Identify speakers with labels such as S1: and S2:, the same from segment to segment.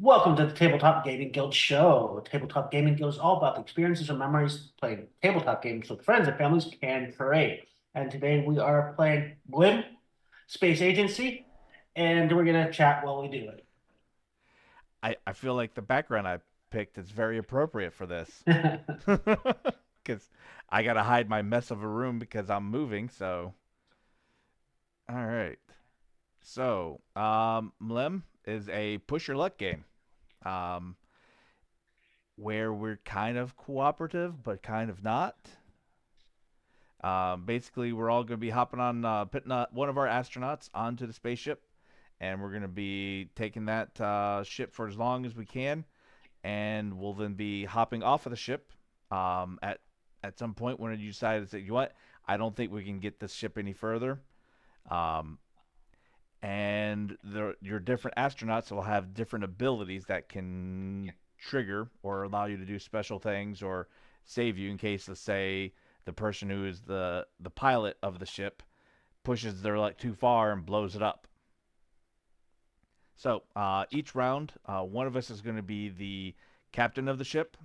S1: Welcome to the Tabletop Gaming Guild show. Tabletop Gaming Guild is all about the experiences and memories playing tabletop games with friends and families can create. And today we are playing MLEM, Space Agency, and we're going to chat while we do
S2: I feel like the background I picked is very appropriate for this.
S1: it.
S2: Because I got to hide my mess of a room because I'm moving. So, all right. So, MLEM is a push your luck game um, where we're kind of cooperative, but kind of not. Basically, we're all going to be hopping on, putting one of our astronauts onto the spaceship, and we're going to be taking that ship for as long as we can, and we'll then be hopping off of the ship at some point when you decide to say, you know what, I don't think we can get this ship any further. Um, and your different astronauts will have different abilities that can trigger or allow you to do special things or save you in case, let's say, the person who is the pilot of the ship pushes their luck too far and blows it up. So each round, one of us is going to be the captain of the ship,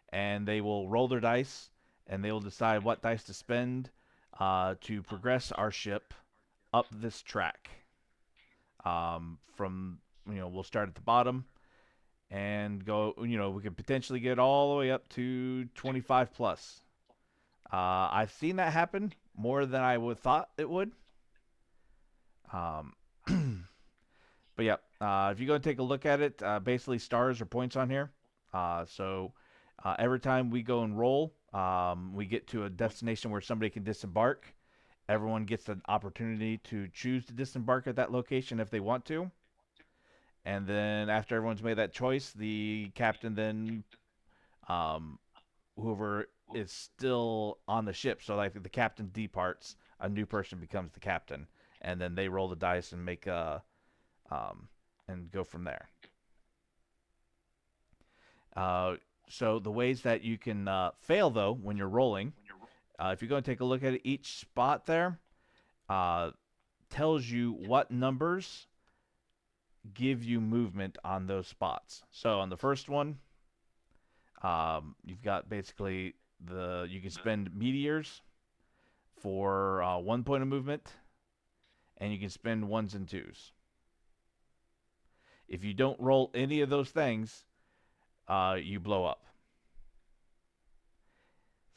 S2: and they will roll their dice, and they will decide what dice to spend to progress our ship up this track. From we'll start at the bottom and go. We could potentially get all the way up to 25 plus. I've seen that happen more than I would thought it would. Um, but yeah, if you go and take a look at it, basically stars or points on here. So every time we go and roll, we get to a destination where somebody can disembark. Everyone gets an opportunity to choose to disembark at that location if they want to. And then after everyone's made that choice, the captain then, um, whoever is still on the ship, so like if the captain departs, a new person becomes the captain, and then they roll the dice and make a and go from there. Uh, so the ways that you can fail though when you're rolling, if you're going to take a look at it, each spot there uh, tells you what numbers give you movement on those spots. So on the first one, you've got basically the you can spend meteors for 1 point of movement, and you can spend ones and twos. If you don't roll any of those things, you blow up.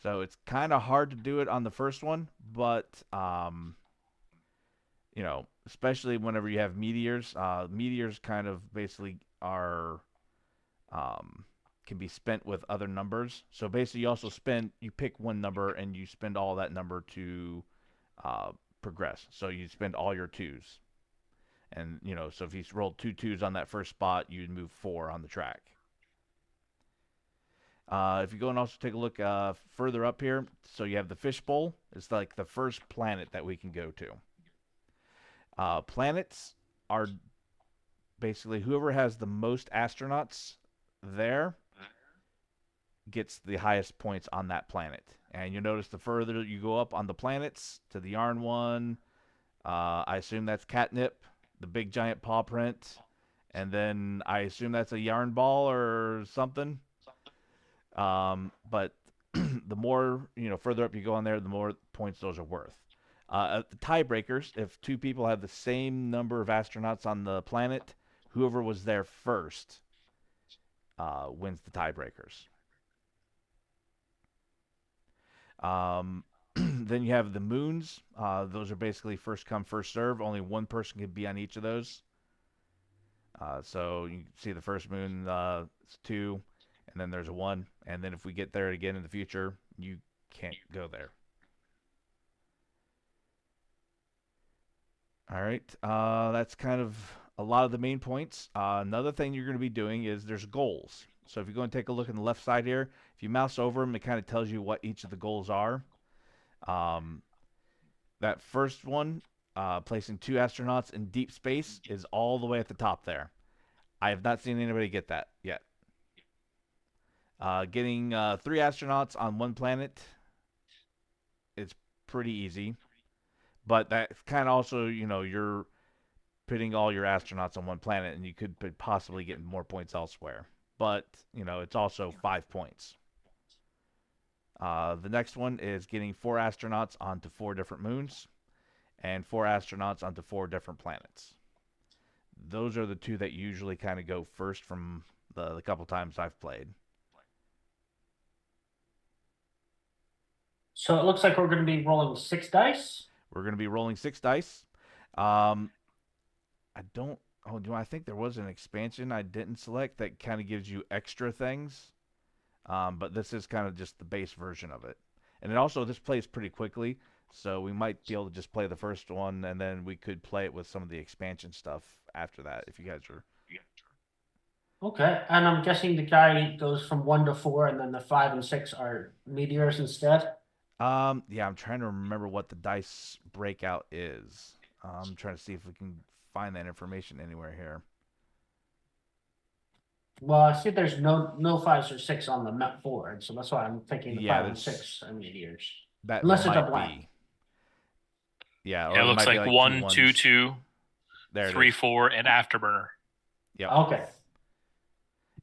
S2: So it's kind of hard to do it on the first one, but especially whenever you have meteors. Meteors kind of basically are um, can be spent with other numbers. So basically, you pick one number and you spend all that number to uh, progress. So you spend all your twos, and so if you rolled two twos on that first spot, you'd move four on the track. If you go and also take a look further up here, so you have the fishbowl. It's like the first planet that we can go to. Planets are basically whoever has the most astronauts there gets the highest points on that planet. And you notice the further you go up on the planets to the yarn one, I assume that's catnip, the big giant paw print, and then I assume that's a yarn ball or something. But the more further up you go on there, the more points those are worth. The tiebreakers, if two people have the same number of astronauts on the planet, whoever was there first wins the tiebreakers. Then you have the moons. Those are basically first come, first serve. Only one person can be on each of those. So you see the first moon, it's two, and then there's a one. And then if we get there again in the future, you can't go there. All right. That's kind of a lot of the main points. Another thing you're going to be doing is there's goals. So if you go and take a look on the left side here, if you mouse over them, it kind of tells you what each of the goals are. Um, that first one, placing two astronauts in deep space, is all the way at the top there. I have not seen anybody get that yet. Getting three astronauts on one planet is pretty easy, but that kind of also, you're putting all your astronauts on one planet, and you could possibly get more points elsewhere. But it's also 5 points. The next one is getting 4 astronauts onto 4 different moons and 4 astronauts onto 4 different planets. Those are the two that usually kind of go first from the couple times I've played.
S1: So it looks like we're going to be rolling 6 dice.
S2: We're going to be rolling 6 dice. Um, I don't. Oh, do I think there was an expansion I didn't select that kind of gives you extra things? But this is kind of just the base version of it. And it also, this plays pretty quickly, so we might be able to just play the first one, and then we could play it with some of the expansion stuff after that, if you guys are.
S1: Okay, and I'm guessing the guy goes from 1 to 4, and then the 5 and 6 are meteors instead.
S2: Yeah, I'm trying to remember what the dice breakout is. I'm trying to see if we can find that information anywhere here.
S1: Well, I see there's no 5s or 6 on the map board, so that's why I'm thinking the
S2: Yeah,
S1: 5 and 6 are meteors.
S2: there
S1: Unless it's a
S2: might
S1: blank.
S2: be. Yeah,
S3: Yeah,
S2: or
S3: it
S2: there
S3: looks
S2: might be
S3: like
S2: like two
S3: 1, 2,
S2: ones.
S3: 2,
S2: There it
S3: 3,
S2: is.
S3: 4, and Afterburner.
S2: Yep.
S1: Okay.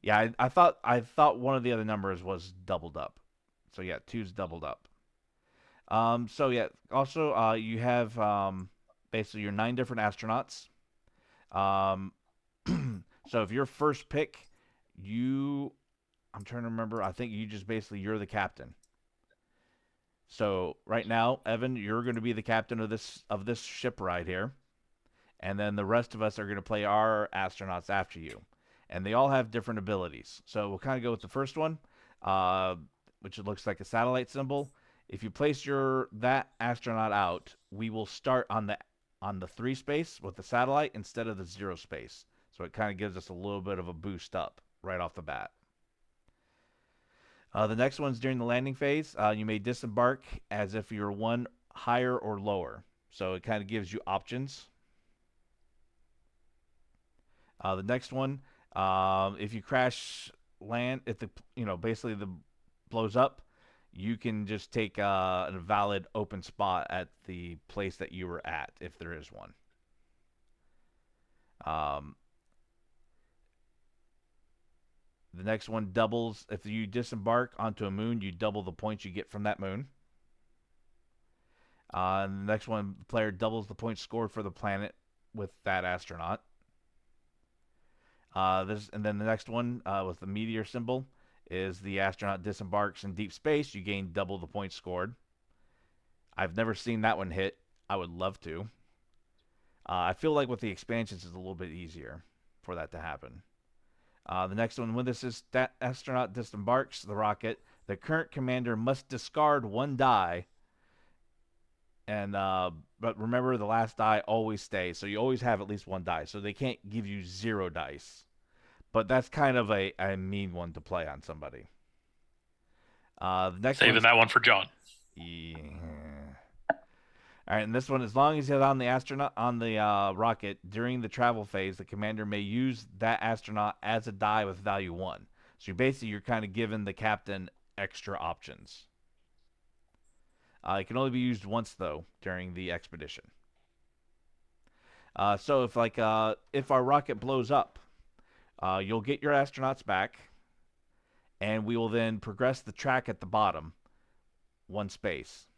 S2: Yeah, I thought one of the other numbers was doubled up. So yeah, two's doubled up. So yeah, also you have basically your 9 different astronauts. Um, so if your first pick, I'm trying to remember. I think you just basically you're the captain. So right now, Evan, you're going to be the captain of this ship right here, and then the rest of us are going to play our astronauts after you, and they all have different abilities. So we'll kind of go with the first one, uh, which it looks like a satellite symbol. If you place that astronaut out, we will start on the 3 space with the satellite instead of the 0 space. So it kind of gives us a little bit of a boost up right off the bat. The next one's during the landing phase. You may disembark as if you're 1 higher or lower. So it kind of gives you options. The next one, if you crash land, if basically the blows up, you can just take a valid open spot at the place that you were at, if there is one. The next one doubles. If you disembark onto a moon, you double the points you get from that moon. And the next one, the player doubles the points scored for the planet with that astronaut. And then the next one with the meteor symbol is the astronaut disembarks in deep space. You gain double the points scored. I've never seen that one hit. I would love to. I feel like with the expansions, it's a little bit easier for that to happen. The next one, when that astronaut disembarks the rocket, the current commander must discard 1 die. And but remember, the last die always stays, so you always have at least 1 die. So they can't give you 0 dice, but that's kind of a mean one to play on somebody. The next
S3: Saving that one for John.
S2: Yeah. All right, and this one, as long as he's on the rocket during the travel phase, the commander may use that astronaut as a die with value 1. So you're kind of giving the captain extra options. It can only be used once though during the expedition. So if our rocket blows up, you'll get your astronauts back, and we will then progress the track at the bottom 1 space.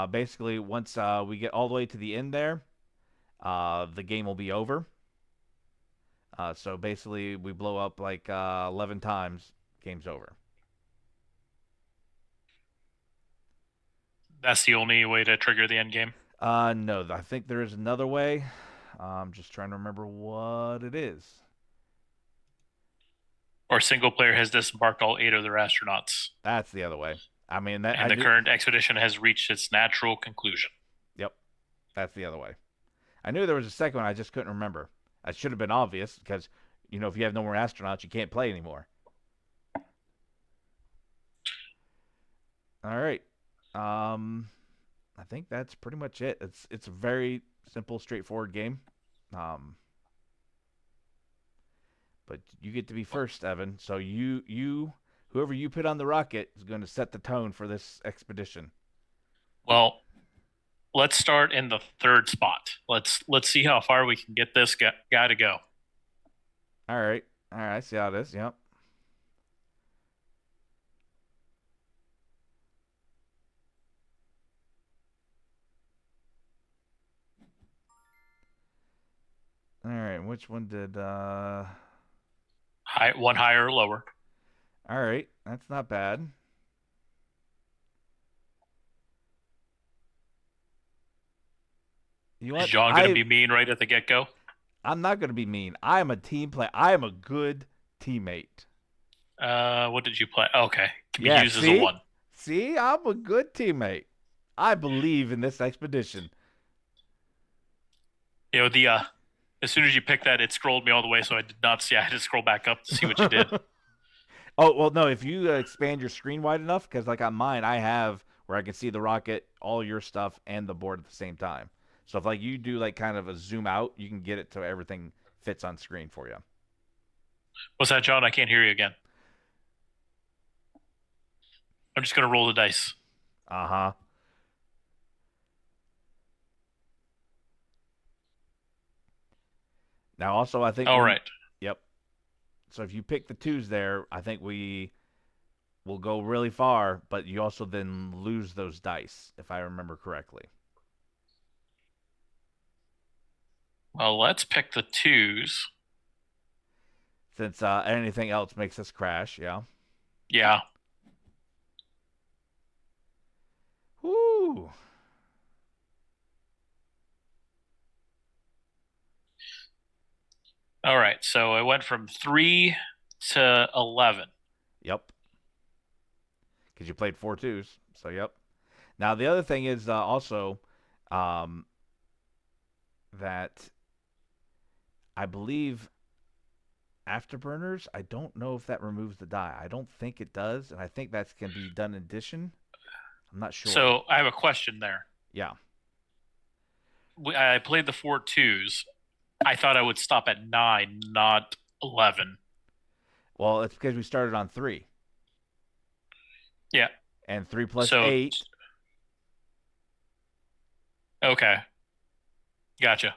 S2: Basically, once we get all the way to the end there, the game will be over. So basically, we blow up like 11 times, game's over.
S3: That's the only way to trigger the end game.
S2: No, I think there is another way. I'm just trying to remember what it is.
S3: Or single player has disembarked all 8 of their astronauts.
S2: That's the other way. I mean,
S3: and the current expedition has reached its natural conclusion.
S2: Yep, that's the other way. I knew there was a second one, I just couldn't remember. That should have been obvious, because, if you have no more astronauts, you can't play anymore. All right. I think that's pretty much it. It's a very simple, straightforward game. But you get to be first, Evan. So whoever you put on the rocket is going to set the tone for this expedition.
S3: Well, let's start in the third spot. Let's see how far we can get this guy to go.
S2: All right. All right. I see how it is. Yep. All right. Which one did
S3: One higher or lower.
S2: All right. That's not bad. You know
S3: Is
S2: what?
S3: John going to be mean right at the get-go?
S2: I'm not going to be mean. I am a team player. I am a good teammate.
S3: What did you play? Okay, can be
S2: Yeah,
S3: used as a
S2: see?
S3: one.
S2: See? I'm a good teammate. I believe in this expedition.
S3: You know, the as soon as you picked that, it scrolled me all the way, so I did not see. I had to scroll back up to see what you did.
S2: Oh, well, no, if you expand your screen wide enough, because like on mine, I have where I can see the rocket, all your stuff, and the board at the same time. So if like you do like kind of a zoom out, you can get it to everything fits on screen for you.
S3: What's that, John? I can't hear you again. I'm just going to roll the dice.
S2: Uh-huh. Now also I think
S3: All
S2: we
S3: right.
S2: yep. So if you pick the twos there, I think we will go really far, but you also then lose those dice, if I remember correctly.
S3: Well, let's pick the twos.
S2: Since anything else makes us crash, yeah.
S3: Yeah.
S2: Woo!
S3: All right. So I went from 3 to 11.
S2: Yep. Because you played four twos. So, yep. Now, the other thing is also um, that I believe Afterburners, I don't know if that removes the die. I don't think it does. And I think that can be done in addition. I'm not sure.
S3: So I have a question there.
S2: Yeah.
S3: I played the 4 twos. I thought I would stop at 9, not 11.
S2: Well, it's because we started on three.
S3: Yeah.
S2: And 3 plus
S3: So
S2: 8.
S3: okay. Gotcha.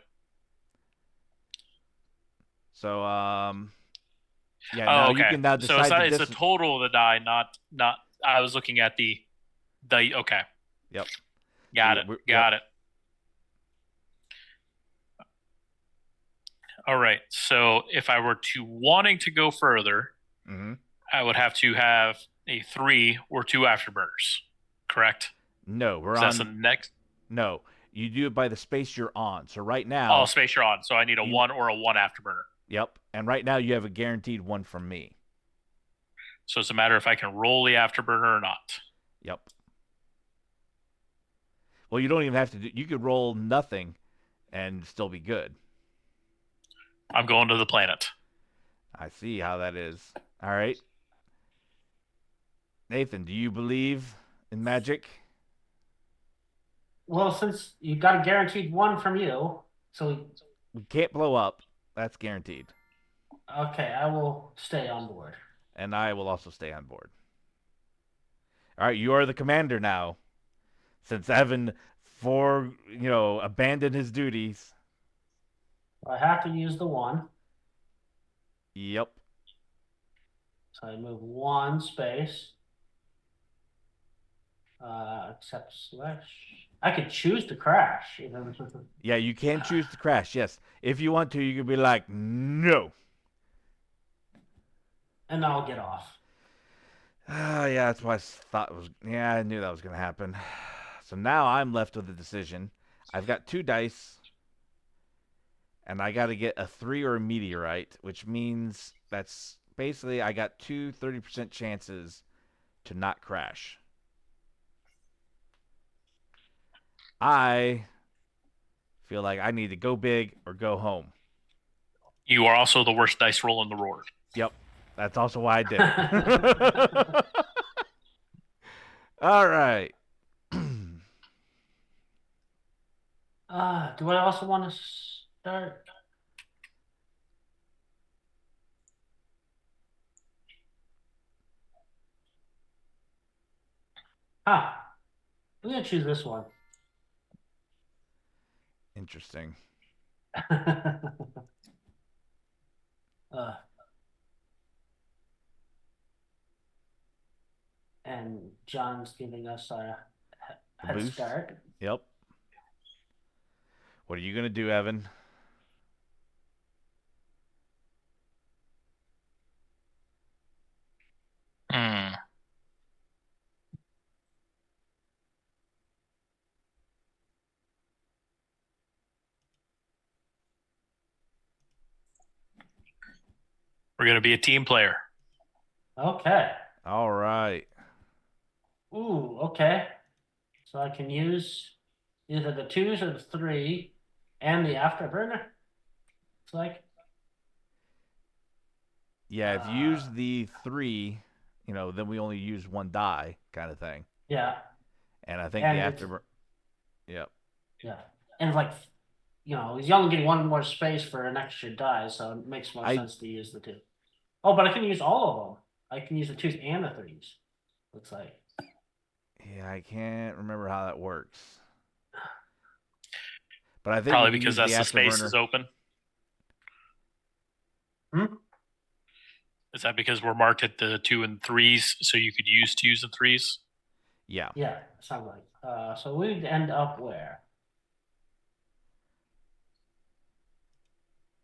S2: So, yeah,
S3: Oh,
S2: now you
S3: okay.
S2: can now
S3: So it's
S2: decide the
S3: not, it's the
S2: distance.
S3: total of the die, not I was looking at the okay.
S2: Yep.
S3: Got
S2: So
S3: it.
S2: yep.
S3: Got it. All right. So if I were to wanting to go further,
S2: Mm-hmm.
S3: I would have to have a 3 or 2 afterburners. Correct?
S2: No, we're
S3: So that's the
S2: on.
S3: next
S2: No, you do it by the space you're on. So right
S3: all
S2: now,
S3: space you're on. So I need a
S2: you.
S3: 1 or a 1 afterburner.
S2: Yep. And right now you have a guaranteed one from me.
S3: So it's a matter if I can roll the afterburner or not.
S2: Yep. Well, you don't even have to do. You could roll nothing, and still be good.
S3: I'm going to the planet.
S2: I see how that is. All right. Nathan, do you believe in magic?
S1: Well, since you got a guaranteed one from you, so
S2: We can't blow up. That's guaranteed.
S1: okay, I will stay on board.
S2: And I will also stay on board. All right, you are the commander now. Since Evan, abandoned his duties.
S1: I have to use the one,
S2: Yep.
S1: so I move one space. Accept slash. I could choose to crash.
S2: Yeah, you can choose to crash. Yes, if you want to, you could be like, no.
S1: And I'll get off.
S2: Yeah, that's what I thought was. Yeah, I knew that was going to happen. So now I'm left with a decision. I've got 2 dice, and I got to get a 3 or a meteorite, which means that's basically I got 30% chances to not crash. I feel like I need to go big or go home.
S3: You are also the worst dice roll in the roar.
S2: Yep. That's also why I did it. All right.
S1: Do I also want to start? I'm gonna choose this one.
S2: Interesting.
S1: Uh, and John's giving us a
S2: The
S1: head
S2: boost.
S1: start.
S2: Yep. What are you gonna do, Evan?
S3: Hmm. We're gonna be a team player.
S1: Okay.
S2: All right.
S1: Ooh, okay. So I can use either the 2s or the 3 and the afterburner. It's like,
S2: Yeah, if you use the 3, then we only use 1 die kind of thing.
S1: yeah.
S2: And I think the
S1: And it's,
S2: afterburner. Yep.
S1: yeah. And like, he's only getting 1 more space for an extra die, so it makes more
S2: I
S1: sense to use the 2. Oh, but I can use all of them. I can use the 2s and the 3s. Looks like.
S2: Yeah, I can't remember how that works. But I think
S3: Probably
S2: when you
S3: because
S2: use the
S3: that's the space is
S2: afterburner,
S3: open.
S1: Hmm?
S3: Is that because we're marked at the 2 and 3s, so you could use 2s and 3s?
S2: yeah.
S1: Yeah, sounds like. So we'd end up where?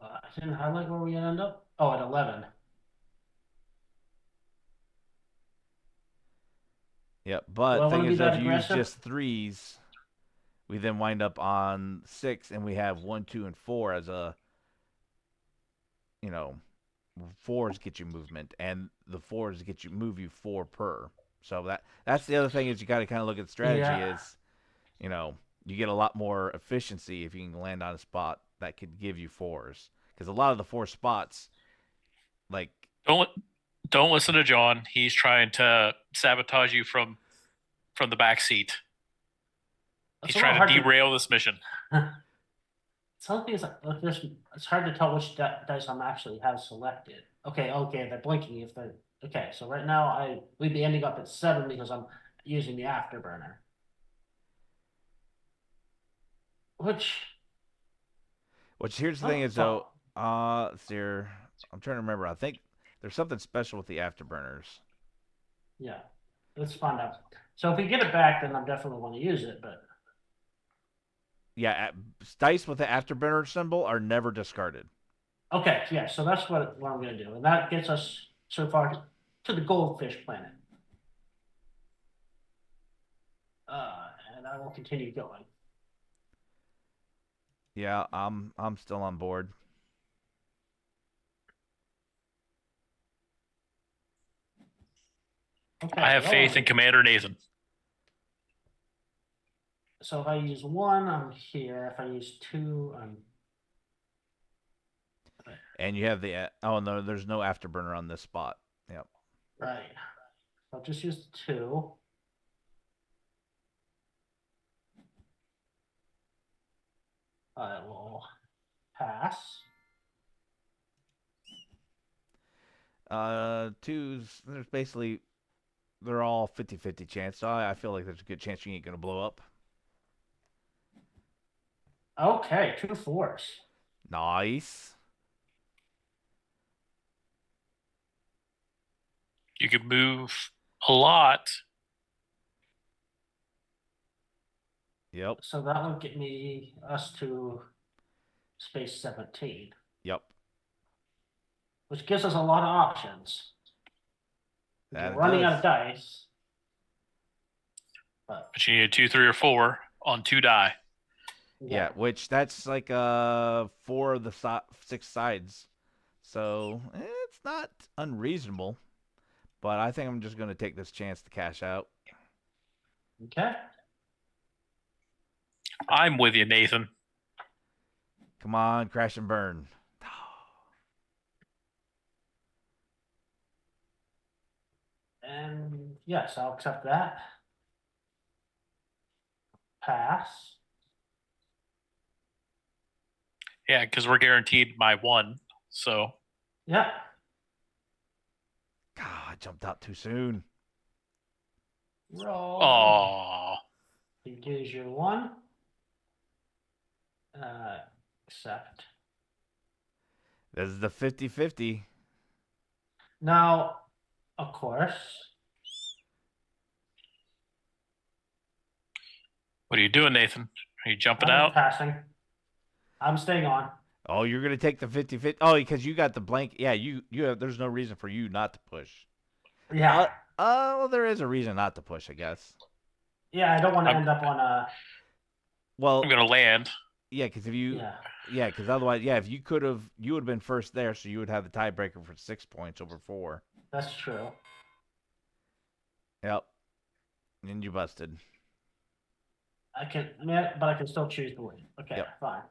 S1: I didn't highlight where we end up. Oh, at 11.
S2: Yep.
S1: Do
S2: But
S1: I
S2: thing
S1: want to be
S2: is, though,
S1: that
S2: if you use
S1: aggressive?
S2: just 3s, we then wind up on 6, and we have 1, 2, and 4 as a, you know, 4s get you movement, and the 4s get you move you 4 per. So that's the other thing is you got to kind of look at the strategy
S1: Yeah.
S2: is, you get a lot more efficiency if you can land on a spot that could give you 4s, because a lot of the 4 spots, like,
S3: Don't don't listen to John. He's trying to sabotage you from the back seat.
S1: It's
S3: He's
S1: a little
S3: trying to
S1: hard to.
S3: derail this mission.
S1: Something is like this. It's hard to tell which dice I'm actually have selected. Okay, they're blinking if they're okay. So right now we'd be ending up at 7 because I'm using the afterburner.
S2: which here's the thing
S1: Oh,
S2: is though, let's see here. I'm trying to remember. I think there's something special with the afterburners.
S1: yeah, let's find out. So if we get it back, then I'm definitely going to use it. But
S2: Yeah, dice with the afterburner symbol are never discarded.
S1: okay, yeah. So that's what I'm going to do, and that gets us so far to the goldfish planet. And I will continue going.
S2: Yeah, I'm still on board.
S1: Okay,
S3: I have faith in
S1: rolling.
S3: Commander Nathan.
S1: So if I use 1, I'm here. If I use 2, I'm
S2: And you have the oh no, there's no afterburner on this spot. Yep.
S1: right. I'll just use the 2. I will pass.
S2: 2s, there's basically they're all 50-50 chance. So I feel like there's a good chance you ain't gonna blow up.
S1: Okay, 2 4s.
S2: Nice.
S3: You could move a lot.
S2: Yep.
S1: So that would get us to space 17,
S2: Yep.
S1: which gives us a lot of options. We're
S2: That it
S1: running
S2: does.
S1: out of dice. But
S3: But you need a 2, 3, or 4 on 2 die.
S2: Yeah, which that's like 4 of the 6 sides. So it's not unreasonable. But I think I'm just gonna take this chance to cash out.
S1: Okay.
S3: I'm with you, Nathan.
S2: Come on, crash and burn.
S1: And yes, I'll accept that. Pass.
S3: Yeah, because we're guaranteed my 1. So
S1: Yeah.
S2: God, I jumped out too soon.
S1: Roll.
S3: oh,
S1: You use your 1. Accept.
S2: This is the 50-50.
S1: Now, of course,
S3: What are you doing, Nathan? Are you jumping
S1: I'm
S3: out?
S1: passing. I'm staying on.
S2: Oh, you're gonna take the 50-50. Oh, because you got the blank. Yeah, you have. There's no reason for you not to push.
S1: Yeah.
S2: Well, there is a reason not to push, I guess.
S1: Yeah, I don't want to
S3: I'm
S1: end up on a.
S2: Well,
S3: gonna land.
S2: yeah, because if you,
S1: Yeah,
S2: yeah, because otherwise, yeah, if you could have, you would have been first there, so you would have the tiebreaker for 6 points over 4.
S1: that's true.
S2: Yep, and you busted.
S1: I can, yeah, but I can still choose to win. Okay,
S2: Yep.
S1: fine.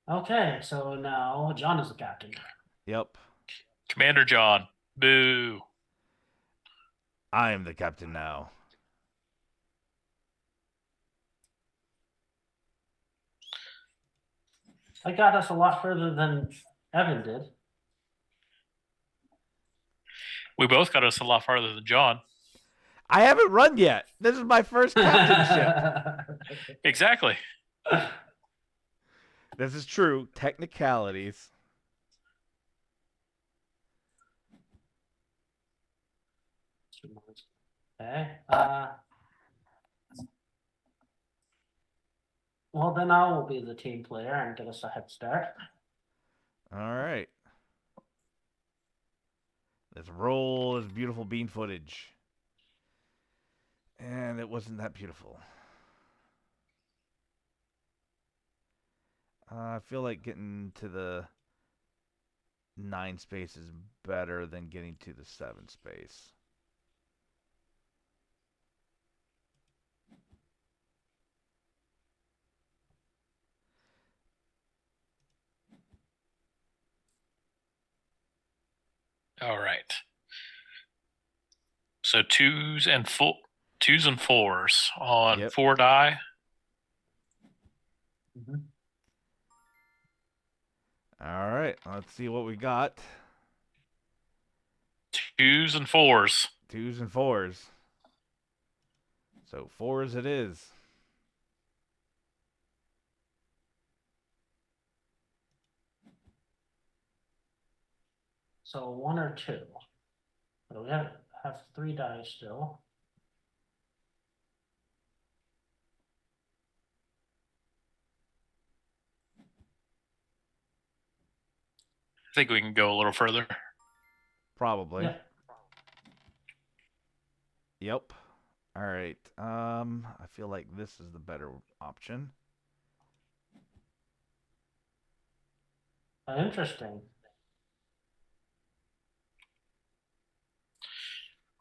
S1: Okay, so now John is the captain.
S2: Yep,
S3: Commander John. Boo.
S2: I am the captain now.
S1: I got us a lot further than Evan did.
S3: We both got us a lot farther than John.
S2: I haven't run yet. This is my first captainship.
S3: Exactly.
S2: This is true. Technicalities.
S1: Okay. Well, then I will be the team player and get us a head start.
S2: All right. Let's roll this beautiful bean footage. And it wasn't that beautiful. I feel like getting to the 9 space is better than getting to the 7 space.
S3: All right. So twos and fours on
S2: Yep.
S3: 4 die.
S1: Mhm.
S2: All right. Let's see what we got.
S3: Twos and fours.
S2: 2s and 4s. So 4s it is.
S1: So 1 or 2. So we have 3 dice still.
S3: I think we can go a little further.
S2: Probably.
S1: Yeah.
S2: Yep. All right. I feel like this is the better option.
S1: Interesting.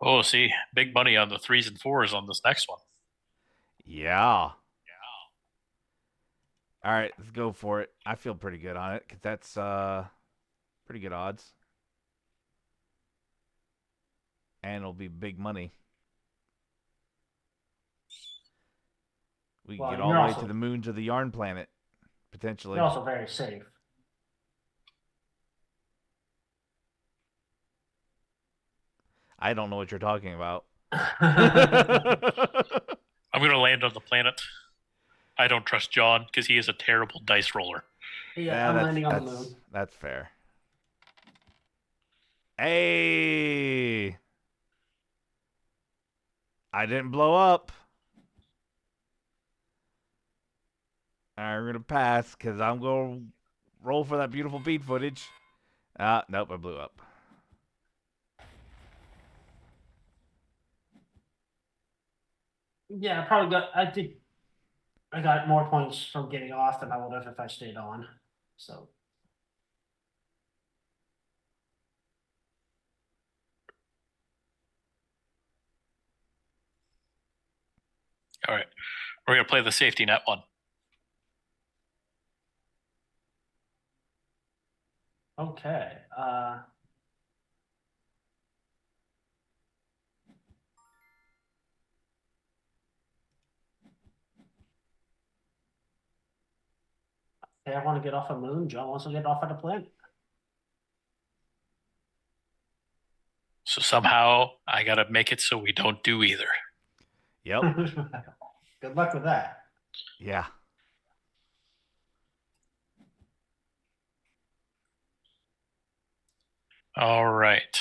S3: Oh, see, big money on the threes and fours on this next one.
S2: Yeah. All right, let's go for it. I feel pretty good on it because that's pretty good odds. And it'll be big money. We can
S1: Well,
S2: get all
S1: you're
S2: the way
S1: also
S2: to the moons of the yarn planet, potentially.
S1: you're also very safe.
S2: I don't know what you're talking about.
S3: I'm going to land on the planet. I don't trust John because he is a terrible dice roller.
S1: Yeah, I'm landing on the moon.
S2: That's fair. Hey! I didn't blow up. All right, we're going to pass because I'm going to roll for that beautiful bead footage. Nope, I blew up.
S1: Yeah, I got more points from getting off than I would have if I stayed on. So
S3: All right. We're going to play the safety net one.
S1: okay. Okay, I want to get off a moon. John wants to get off at a planet.
S3: So somehow I got to make it so we don't do either.
S2: Yep.
S1: Good luck with that.
S2: Yeah.
S3: All right.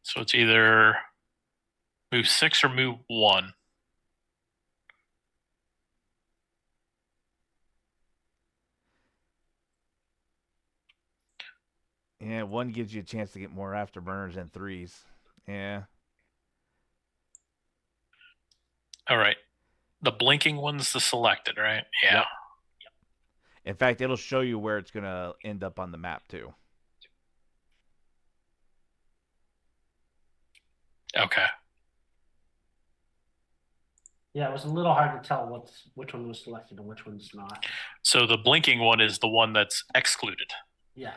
S3: So it's either move 6 or move 1.
S2: Yeah, 1 gives you a chance to get more afterburners than 3s. Yeah.
S3: All right. The blinking one's the selected, right? Yeah.
S2: Yep. In fact, it'll show you where it's going to end up on the map, too.
S3: Okay.
S1: Yeah, it was a little hard to tell which one was selected and which one's not.
S3: So the blinking one is the one that's excluded.
S1: Yeah.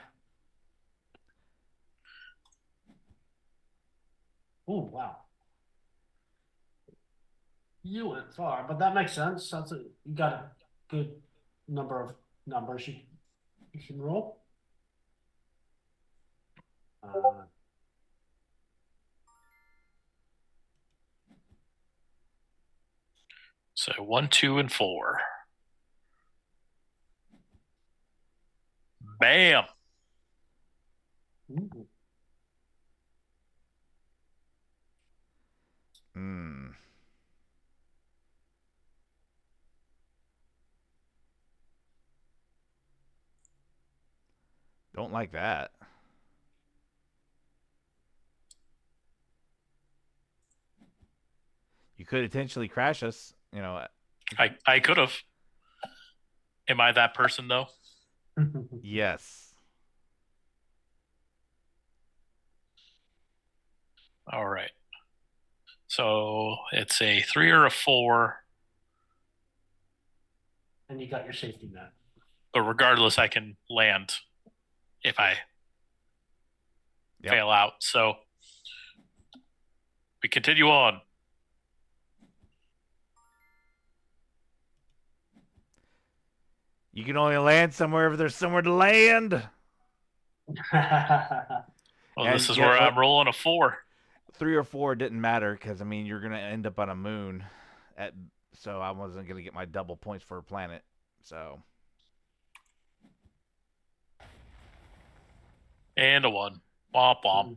S1: Oh, wow. You went far, but that makes sense. You got a good number of numbers you can roll.
S3: So 1, 2, and 4. Bam.
S1: Ooh.
S2: Hmm. Don't like that. You could potentially crash us, you know.
S3: I could have. Am I that person though?
S2: Yes.
S3: All right. So it's a 3 or a 4,
S1: And you got your safety net.
S3: but regardless, I can land if I fail out. So we continue on.
S2: You can only land somewhere if there's somewhere to land.
S3: Well,
S2: And
S3: this is
S2: yeah,
S3: where I'm rolling a 4.
S2: 3 or 4 didn't matter because I mean you're gonna end up on a moon, so I wasn't gonna get my double points for a planet. So
S3: And a 1. Womp womp.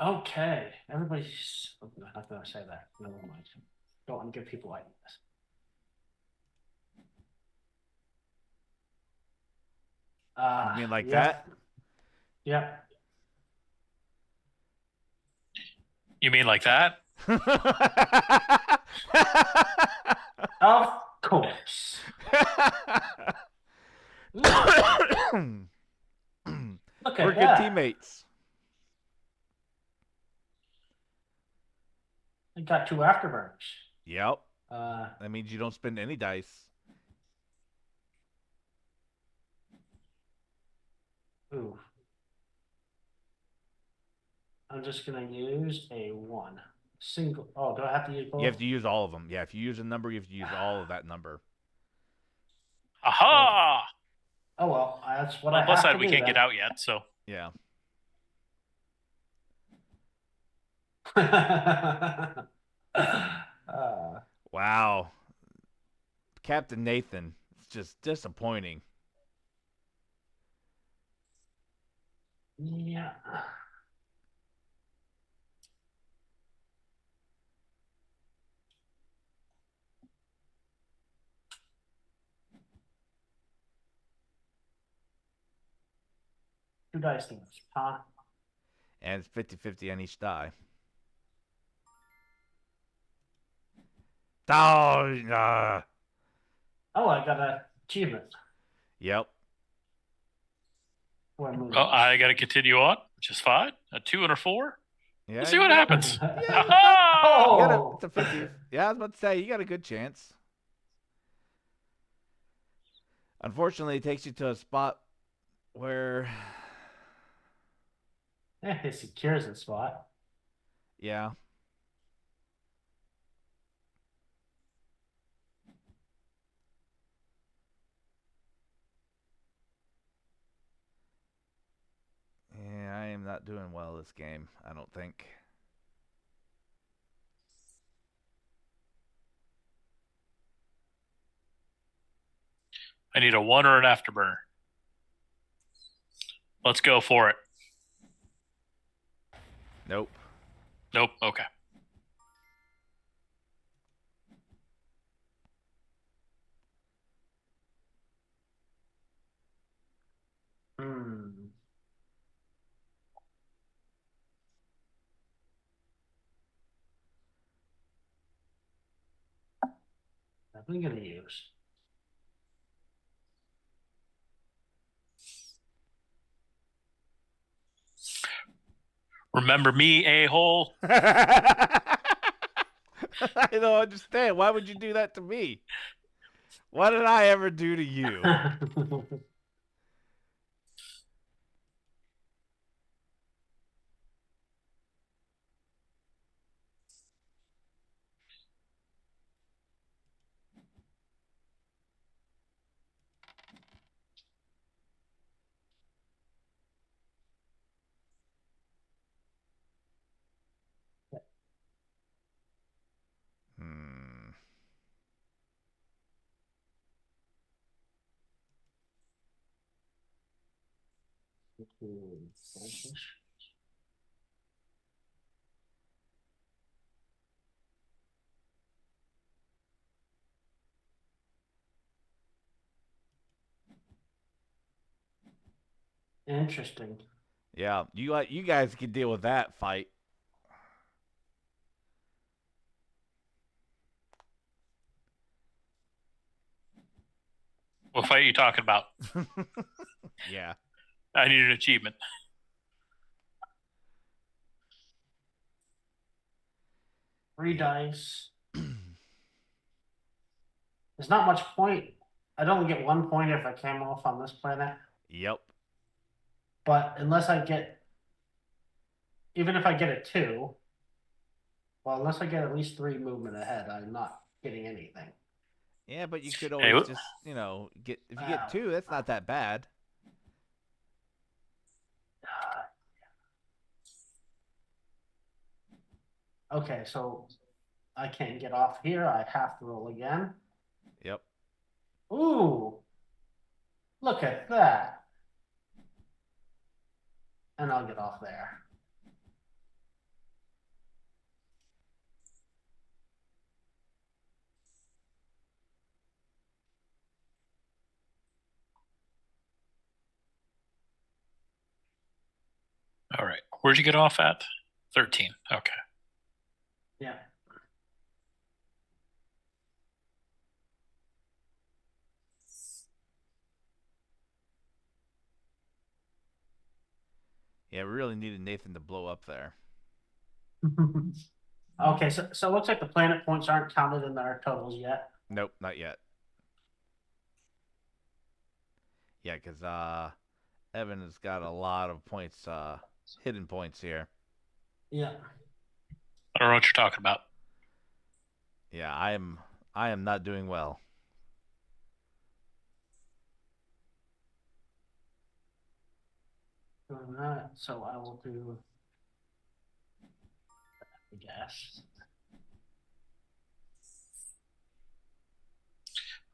S1: Okay, everybody's. I'm not gonna say that. Never mind. Don't want to give people ideas.
S2: you mean like
S1: Yep. Yep.
S3: You mean like that?
S2: that?
S1: Of course. Look
S2: We're
S1: at
S2: good
S1: that.
S2: teammates.
S1: I got 2 afterburners.
S2: Yep.
S1: Uh,
S2: That means you don't spend any dice.
S1: ooh. I'm just gonna use a 1. Single. Oh, do I have to use both?
S2: You have to use all of them. Yeah, if you use a number, you have to use all of that number.
S3: Aha!
S1: Oh well, that's what
S3: On
S1: I
S3: the plus
S1: have
S3: side,
S1: to
S3: we
S1: do
S3: can't
S1: then.
S3: get out yet, so.
S2: Yeah. Wow. Captain Nathan. It's just disappointing.
S1: Yeah. Two dice things, huh?
S2: And it's 50-50 on each die. Oh,
S1: Oh, I got an achievement.
S2: yep.
S1: For moving.
S3: Oh, I got to continue on, which is fine. A 2 and a 4.
S2: Yeah,
S3: Let's see what happens.
S2: Yeah,
S3: Aha!
S2: you got
S1: Oh!
S2: it's a 50. Yeah, I was about to say you got a good chance. Unfortunately, it takes you to a spot where,
S1: It secures the spot.
S2: yeah. am not doing well this game, I don't think.
S3: I need a 1 or an afterburner. Let's go for it.
S2: Nope.
S3: Nope. Okay.
S1: Hmm. I'm gonna use.
S3: Remember me, a-hole?
S2: I don't understand. Why would you do that to me? What did I ever do to you? Hmm.
S1: Interesting.
S2: Yeah, you guys can deal with that fight.
S3: What fight are you talking about?
S2: Yeah.
S3: I need an achievement.
S1: Three
S2: Yeah.
S1: dice. There's not much point. I'd only get 1 point if I came off on this planet.
S2: Yep.
S1: But unless I get, even if I get a 2, well, unless I get at least 3 movement ahead, I'm not getting anything.
S2: Yeah, but you could
S3: Hey,
S2: always just, get if you get
S1: Wow.
S2: 2, that's not that bad.
S1: Okay, so I can't get off here. I have to roll again.
S2: Yep.
S1: Ooh, look at that. And I'll get off there.
S3: all right. Where'd you get off at? 13. Okay.
S1: Yeah.
S2: Yeah, we really needed Nathan to blow up there.
S1: Okay, so it looks like the planet points aren't counted in our totals yet.
S2: Nope, not yet. Yeah, because Evan has got a lot of points, hidden points here.
S1: Yeah.
S3: I don't know what you're talking about.
S2: Yeah, I am not doing well.
S1: Doing that, so I will do, I guess.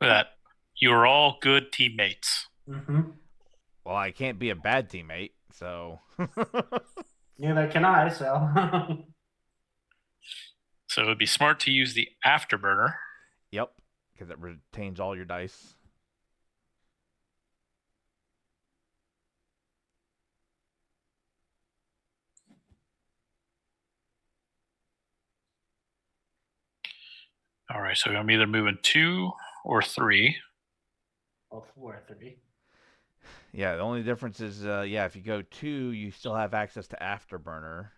S3: Look at that. You're all good teammates.
S1: Mm-hmm.
S2: Well, I can't be a bad teammate, so.
S1: Neither can I, so.
S3: So it would be smart to use the afterburner.
S2: Yep, because it retains all your dice.
S3: All right. So I'm either moving 2 or 3.
S1: Oh, 4, 3.
S2: Yeah, the only difference is, if you go 2, you still have access to Afterburner,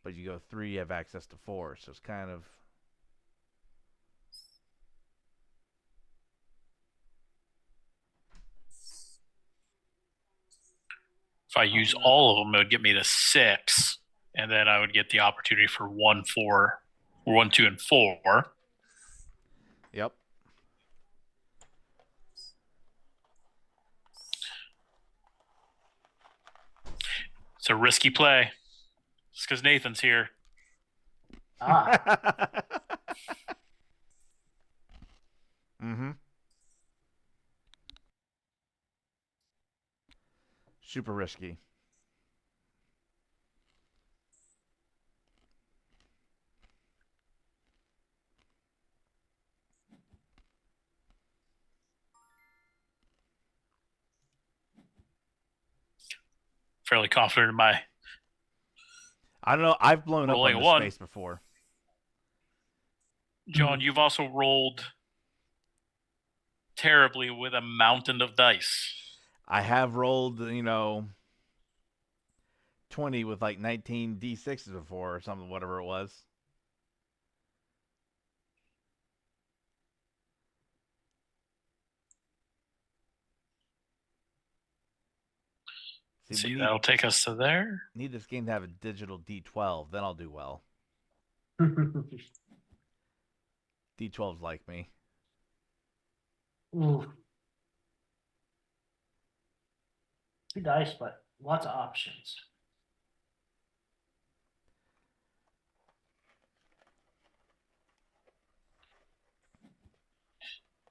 S2: but you go 3, you have access to 4. So it's kind of.
S3: If I use all of them, it would get me to 6. And then I would get the opportunity for 1, 4, 1, 2, and 4.
S2: Yep.
S3: It's a risky play. It's because Nathan's here.
S1: Ah,
S2: Mm-hmm. Super risky.
S3: Fairly confident in my
S2: I don't know. I've blown up
S3: rolling
S2: on
S3: a
S2: this
S3: one.
S2: space before.
S3: John, you've also rolled terribly with a mountain of dice.
S2: I have rolled, 20 with like 19 D6s before or something, whatever it was. See, we
S3: That'll take us to there.
S2: need this game to have a digital D12, then I'll do well. D12's like me.
S1: ooh. 2 dice, but lots of options.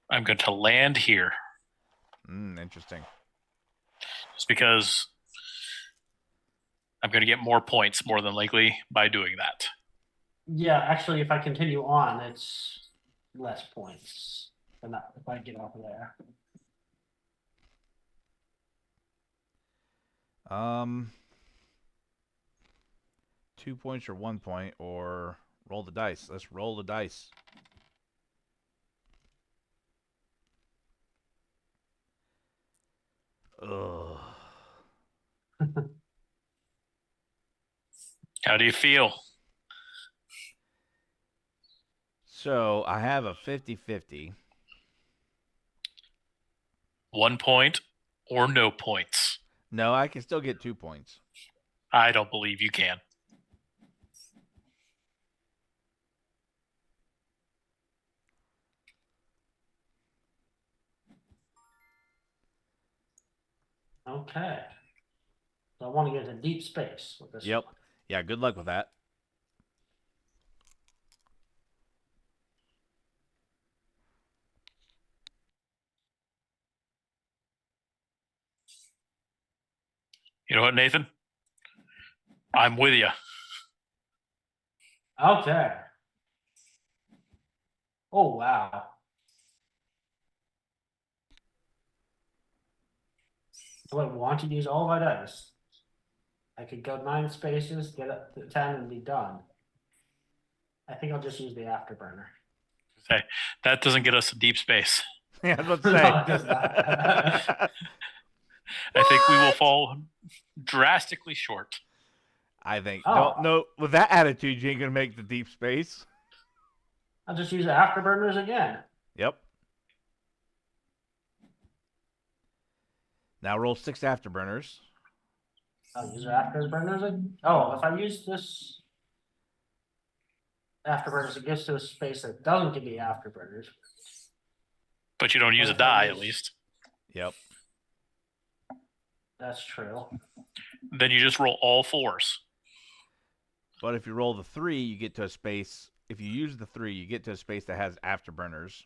S3: I'm going to land here
S2: Interesting.
S3: just because I'm going to get more points more than likely by doing that.
S1: Yeah, actually, if I continue on, it's less points than that if I get off of there.
S2: Um, 2 points or 1 point, or roll the dice. Let's roll the dice. Ugh.
S3: How do you feel?
S2: So I have a 50-50.
S3: 1 point or no points?
S2: No, I can still get 2 points.
S3: I don't believe you can.
S1: Okay. So I want to get into deep space with this
S2: Yep.
S1: one.
S2: Yeah, good luck with that.
S3: You know what, Nathan? I'm with you.
S1: Okay. Oh, wow. Do I want to use all my dice? I could go 9 spaces, get up to 10, and be done. I think I'll just use the afterburner.
S3: Say, that doesn't get us to deep space.
S2: Yeah, I was about to say.
S1: No, it does not.
S3: I think we will fall drastically short.
S2: I think.
S1: Oh.
S2: No, with that attitude, you ain't going to make the deep space.
S1: I'll just use the afterburners again.
S2: Yep. Now roll 6 afterburners.
S1: I'll use the afterburners again. Oh, if I use this afterburners, it gets to a space that doesn't give me afterburners.
S3: But you don't use a
S1: If I
S3: die,
S1: use-
S3: at least.
S2: Yep.
S1: That's true.
S3: Then you just roll all 4s.
S2: But if you roll the 3, you get to a space. If you use the 3, you get to a space that has afterburners.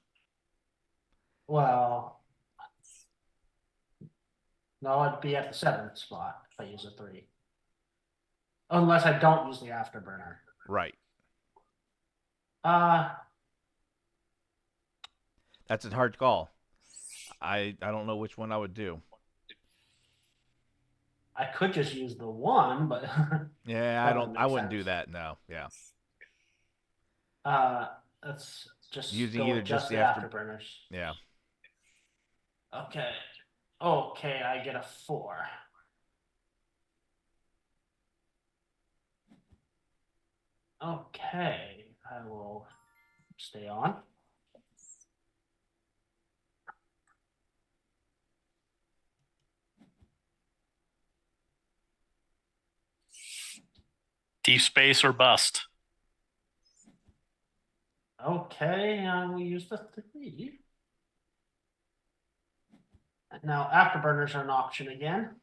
S1: Well, no, I'd be at the 7th spot if I use a 3. Unless I don't use the afterburner.
S2: Right.
S1: Uh,
S2: That's a hard call. I don't know which one I would do.
S1: I could just use the 1, but
S2: Yeah,
S1: That wouldn't
S2: I
S1: make
S2: wouldn't do
S1: sense.
S2: that. No. Yeah.
S1: let's just
S2: Using
S1: go
S2: either
S1: with
S2: just
S1: just
S2: the
S1: the
S2: after-
S1: afterburners.
S2: Yeah.
S1: Okay. Okay, I get a 4. Okay, I will stay on.
S3: Deep space or bust.
S1: Okay, we use the 3. Now afterburners are an option again.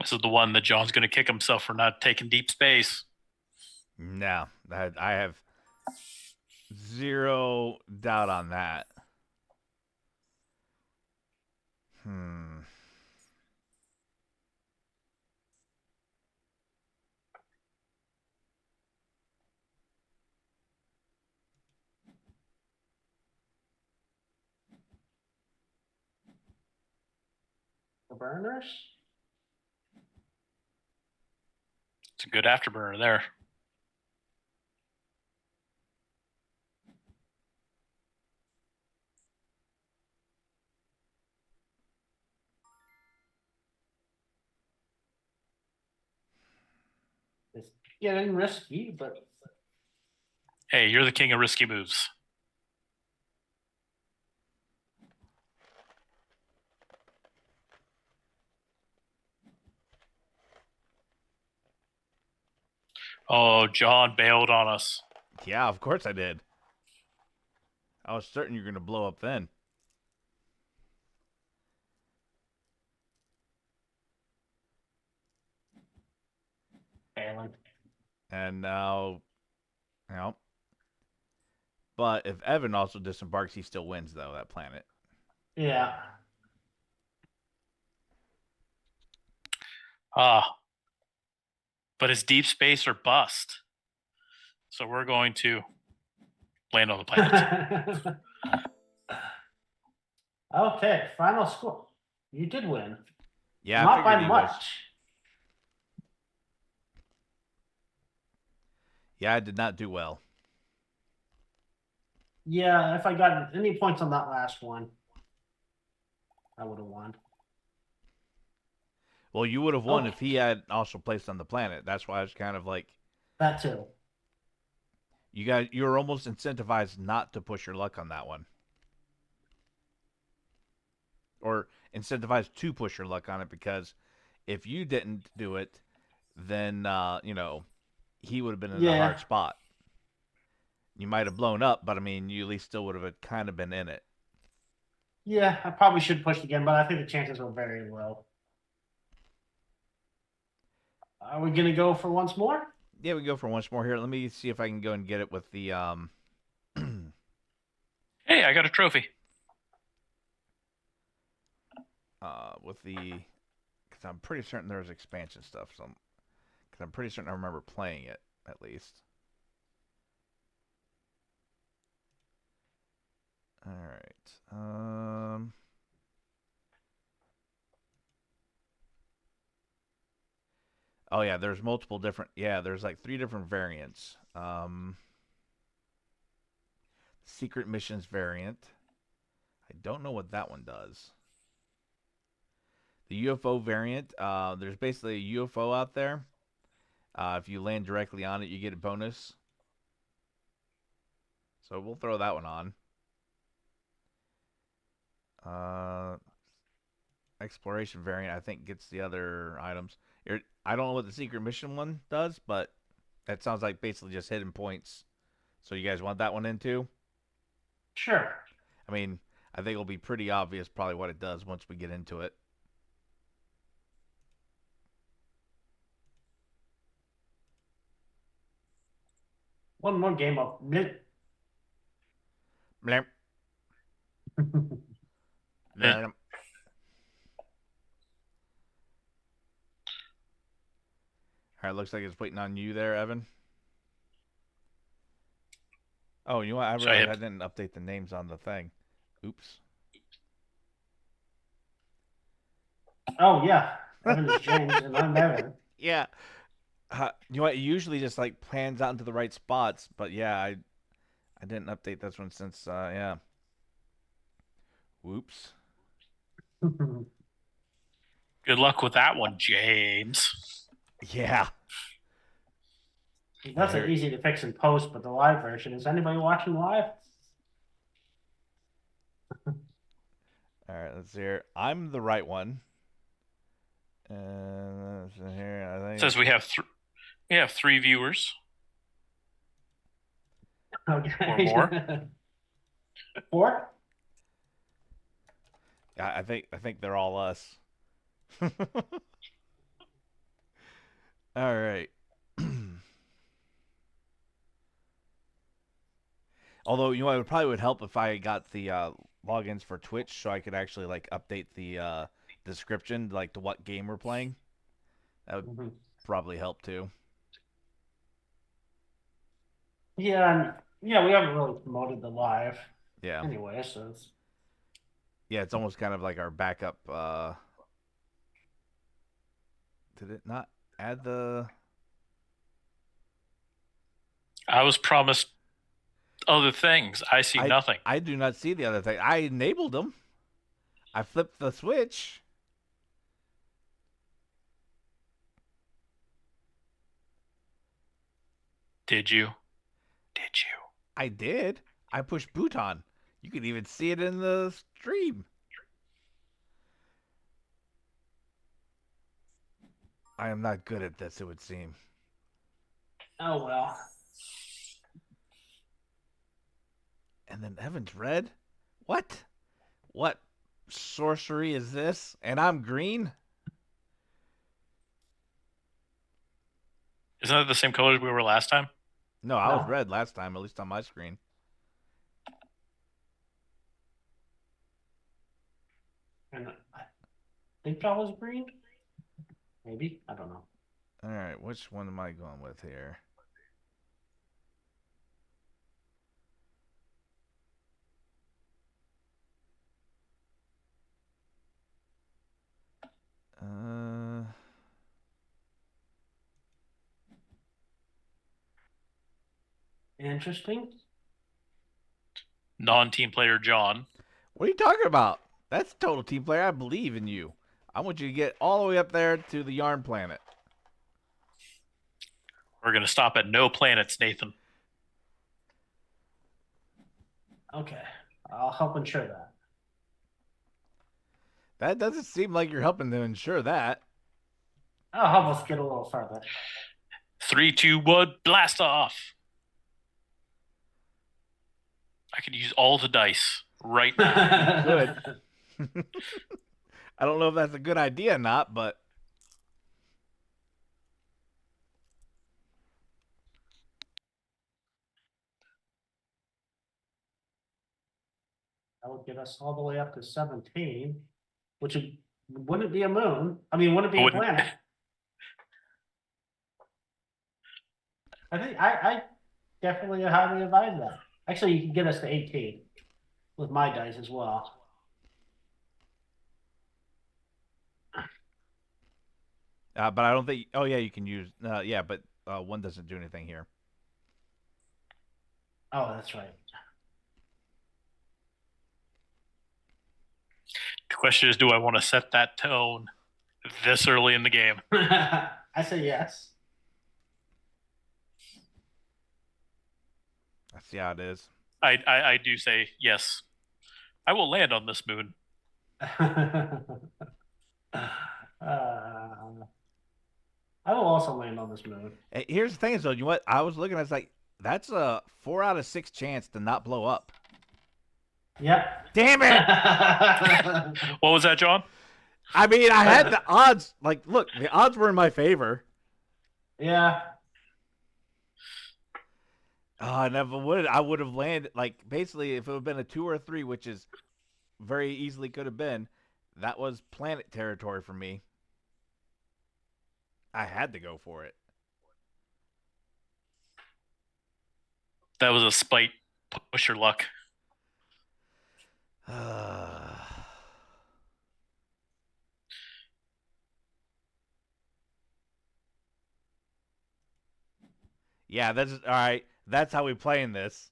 S3: This is the one that John's going to kick himself for not taking deep space.
S2: No, I have zero doubt on that.
S1: The burners?
S3: It's a good afterburner there.
S1: It's getting risky, but
S3: Hey, you're the king of risky moves. Oh, John bailed on us.
S2: Yeah, of course I did. I was certain you were going to blow up then.
S1: failing.
S2: And now, you know. But if Evan also disembarks, he still wins, though, that planet.
S1: Yeah.
S3: But it's deep space or bust. So we're going to land on the planet.
S1: Okay, final score. You did win.
S2: Yeah, I
S1: Not
S2: figured
S1: by
S2: he
S1: much.
S2: was. Yeah, I did not do well.
S1: Yeah, if I got any points on that last one, I would have won.
S2: Well, you would have won
S1: Okay.
S2: if he had also placed on the planet. That's why I was kind of like,
S1: That too.
S2: you're almost incentivized not to push your luck on that one. Or incentivized to push your luck on it, because if you didn't do it, then he would have been in a hard
S1: Yeah.
S2: spot. You might have blown up, but I mean, you at least still would have kind of been in it.
S1: Yeah, I probably should push again, but I think the chances were very low. Are we gonna go for once more?
S2: Yeah, we go for once more here. Let me see if I can go and get it with the
S3: Hey, I got a trophy.
S2: because I'm pretty certain there's expansion stuff. So, because I'm pretty certain I remember playing it at least. All right. Oh yeah, there's multiple different. Yeah, there's like 3 different variants. Secret missions variant. I don't know what that one does. The UFO variant. There's basically a UFO out there. If you land directly on it, you get a bonus. So we'll throw that one on. Exploration variant, I think, gets the other items. I don't know what the secret mission one does, but that sounds like basically just hidden points. So you guys want that one in too?
S1: Sure.
S2: I mean, I think it'll be pretty obvious probably what it does once we get into it.
S1: One more game of mid.
S2: Blam, blam. All right, looks like it's waiting on you there, Evan. Oh, you know what? I realized I didn't update the names on the thing. Oops.
S1: Oh yeah, Evan is James and I'm Evan.
S2: Yeah. You know what? It usually just like pans out into the right spots, but yeah, I didn't update this one since yeah. Whoops.
S3: Good luck with that one, James.
S2: Yeah.
S1: That's an easy to fix in post, but the live version, is anybody watching live?
S2: All right, let's see here. I'm the right one. And here, I think
S3: It says we have 3 viewers.
S1: Okay.
S3: Or more.
S1: 4?
S2: I think they're all us. All right. Although, it would probably would help if I got the logins for Twitch so I could actually like update the description, like to what game we're playing. That would
S1: Mhm.
S2: probably help too.
S1: Yeah, and yeah, we haven't really promoted the live
S2: Yeah.
S1: anyway, so it's
S2: Yeah, it's almost kind of like our backup. Did it not add the?
S3: I was promised other things. I see
S2: I
S3: nothing.
S2: I do not see the other thing. I enabled them. I flipped the switch.
S3: Did you? Did you?
S2: I did. I pushed Bhutan. You could even see it in the stream. I am not good at this, it would seem.
S1: oh well.
S2: And then Evan's red? What? What sorcery is this? And I'm green?
S3: Isn't that the same colors we were last time?
S2: No, I was
S1: No.
S2: red last time, at least on my screen.
S1: And I think that was green. Maybe. I don't know.
S2: All right, which one am I going with here? Uh,
S1: Interesting.
S3: Non-team player John.
S2: what are you talking about? That's total team player. I believe in you. I want you to get all the way up there to the yarn planet.
S3: We're gonna stop at no planets, Nathan.
S1: Okay. I'll help ensure that.
S2: That doesn't seem like you're helping to ensure that.
S1: I'll help us get a little further.
S3: 3, 2, 1, blast off! I could use all the dice right now.
S2: Good. I don't know if that's a good idea or not, but
S1: That would get us all the way up to 17, which wouldn't be a moon. I mean, wouldn't be a
S3: Wouldn't-
S1: planet. I think I definitely highly advise that. Actually, you can get us to 18 with my dice as well.
S2: but I don't think. Oh yeah, you can use. Yeah, but one doesn't do anything here.
S1: Oh, that's right.
S3: The question is, do I want to set that tone this early in the game?
S1: I say yes.
S2: I see how it is.
S3: I do say yes. I will land on this moon.
S1: I will also land on this moon.
S2: Hey, here's the thing, is though. You know what? I was looking. I was like, that's a 4 out of 6 chance to not blow up.
S1: Yep.
S2: Damn it!
S3: What was that, John?
S2: I mean, I had the odds. Like, look, the odds were in my favor.
S1: Yeah.
S2: Oh, I never would. I would have landed. Like, basically, if it would have been a 2 or a 3, which is very easily could have been, that was planet territory for me. I had to go for it.
S3: That was a spite. Push your luck.
S2: Yeah, that's all right. That's how we play in this.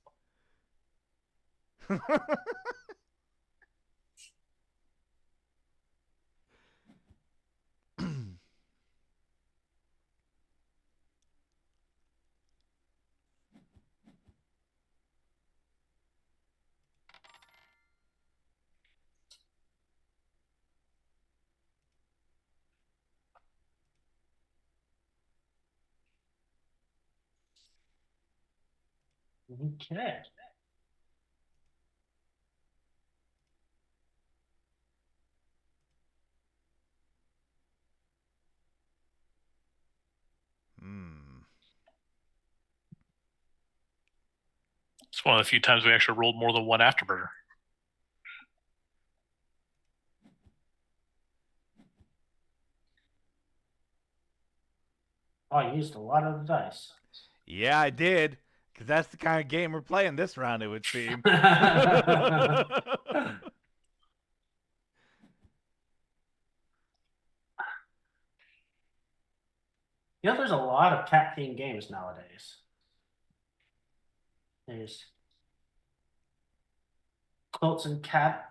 S1: Okay.
S3: It's one of the few times we actually rolled more than one afterburner.
S1: Oh, I used a lot of the dice.
S2: Yeah, I did. Because that's the kind of game we're playing this round, it would seem.
S1: You know, there's a lot of cat-themed games nowadays. There's quilts and cat,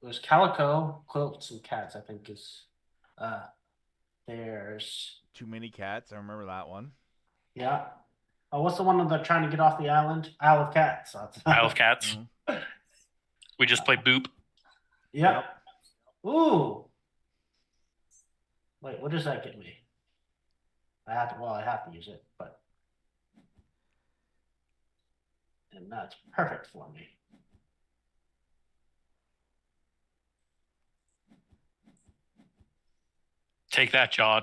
S1: there's Calico, quilts and cats, I think is, there's,
S2: Too Many Cats. I remember that one.
S1: yeah. Oh, what's the one that they're trying to get off the island? Isle of Cats.
S3: Isle of Cats.
S2: Mhm.
S3: We just played Boop.
S1: Yep. Ooh. Wait, what does that get me? I have to use it, but. And that's perfect for me.
S3: Take that, John.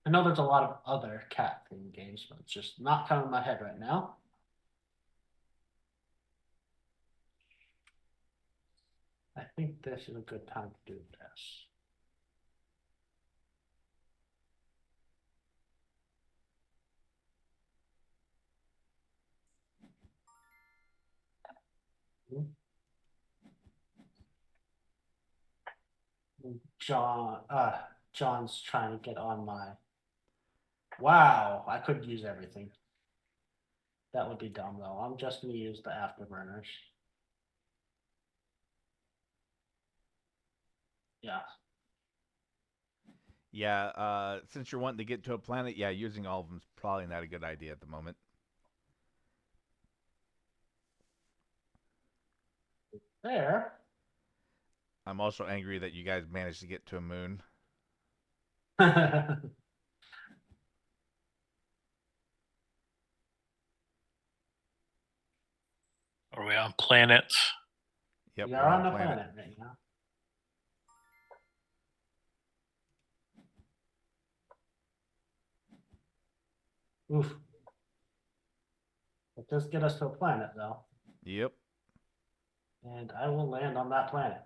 S1: I know there's a lot of other cat themed games, but it's just not coming in my head right now. I think this is a good time to do this. John's trying to get on my. Wow, I could use everything. That would be dumb though. I'm just gonna use the afterburners. Yeah.
S2: Yeah, since you're wanting to get to a planet, yeah, using all of them is probably not a good idea at the moment.
S1: There.
S2: I'm also angry that you guys managed to get to a moon.
S3: Are we on planets?
S2: Yep,
S1: We
S2: we're
S1: are on
S2: on
S1: the
S2: planet.
S1: planet right now. Oof. It does get us to a planet though,
S2: Yep.
S1: and I will land on that planet.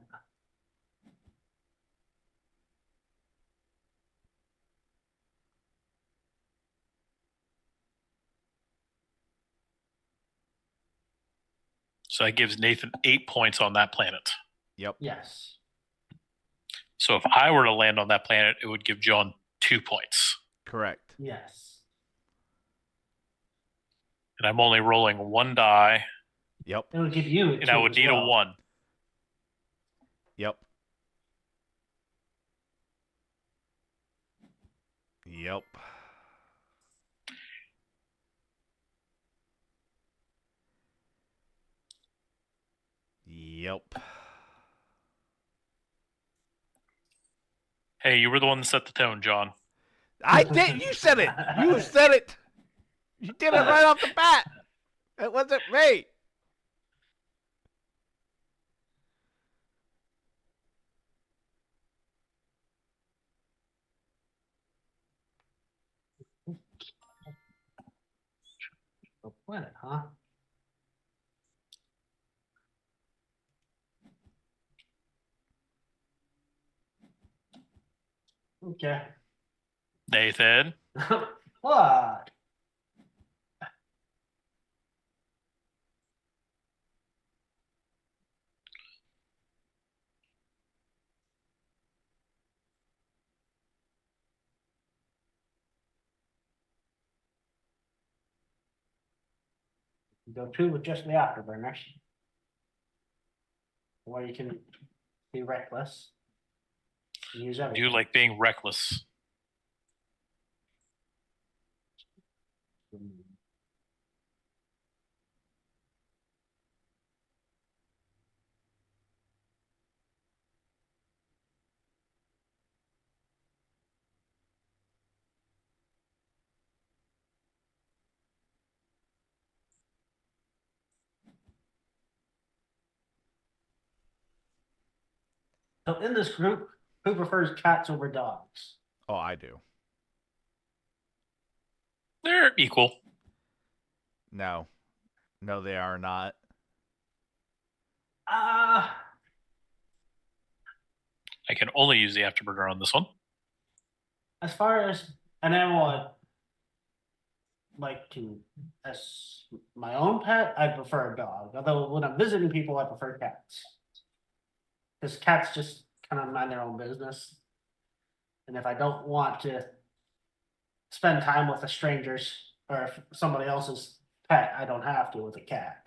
S3: So that gives Nathan 8 points on that planet.
S2: Yep.
S1: Yes.
S3: So if I were to land on that planet, it would give John 2 points.
S2: Correct.
S1: Yes.
S3: And I'm only rolling one die,
S2: Yep.
S1: It would give you.
S3: and I would need a 1.
S2: Yep. Yep. Yep.
S3: Hey, you were the one that set the tone, John.
S2: I did. You said it. You said it. You did it right off the bat. It wasn't me.
S1: The planet, huh? Okay.
S3: Nathan.
S1: What? You go 2 with just the afterburners. Or you can be reckless. And use
S3: I
S1: everything.
S3: do like being reckless.
S1: So in this group, who prefers cats over dogs?
S2: Oh, I do.
S3: They're equal.
S2: No, no, they are not.
S1: Uh,
S3: I can only use the afterburner on this one.
S1: as far as an animal I like to as my own pet, I prefer a dog. Although when I'm visiting people, I prefer cats. Because cats just kind of mind their own business. And if I don't want to spend time with a stranger's or somebody else's pet, I don't have to with a cat.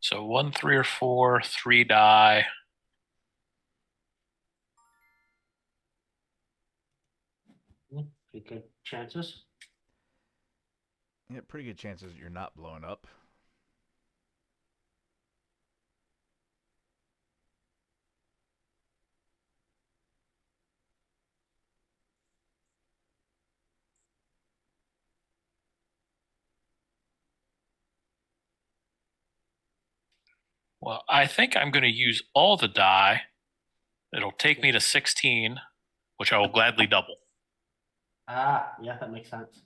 S3: So 1, 3, or 4, 3 die.
S1: Pretty good chances.
S2: Yeah, pretty good chances you're not blowing up.
S3: Well, I think I'm going to use all the die. It'll take me to 16, which I will gladly double.
S1: Yeah, that makes sense.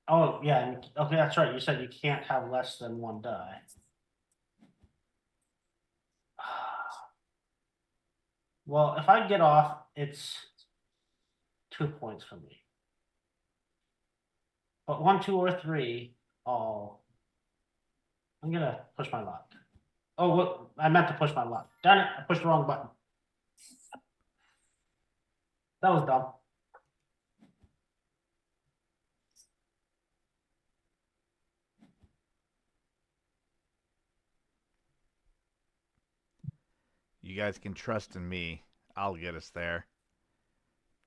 S1: Oh, yeah, okay, that's right. You said you can't have less than one die. Well, if I get off, it's 2 points for me. But 1, 2, or 3, I'm gonna push my luck. Oh, what? I meant to push my luck. Darn it, I pushed the wrong button. That was dumb.
S2: You guys can trust in me. I'll get us there.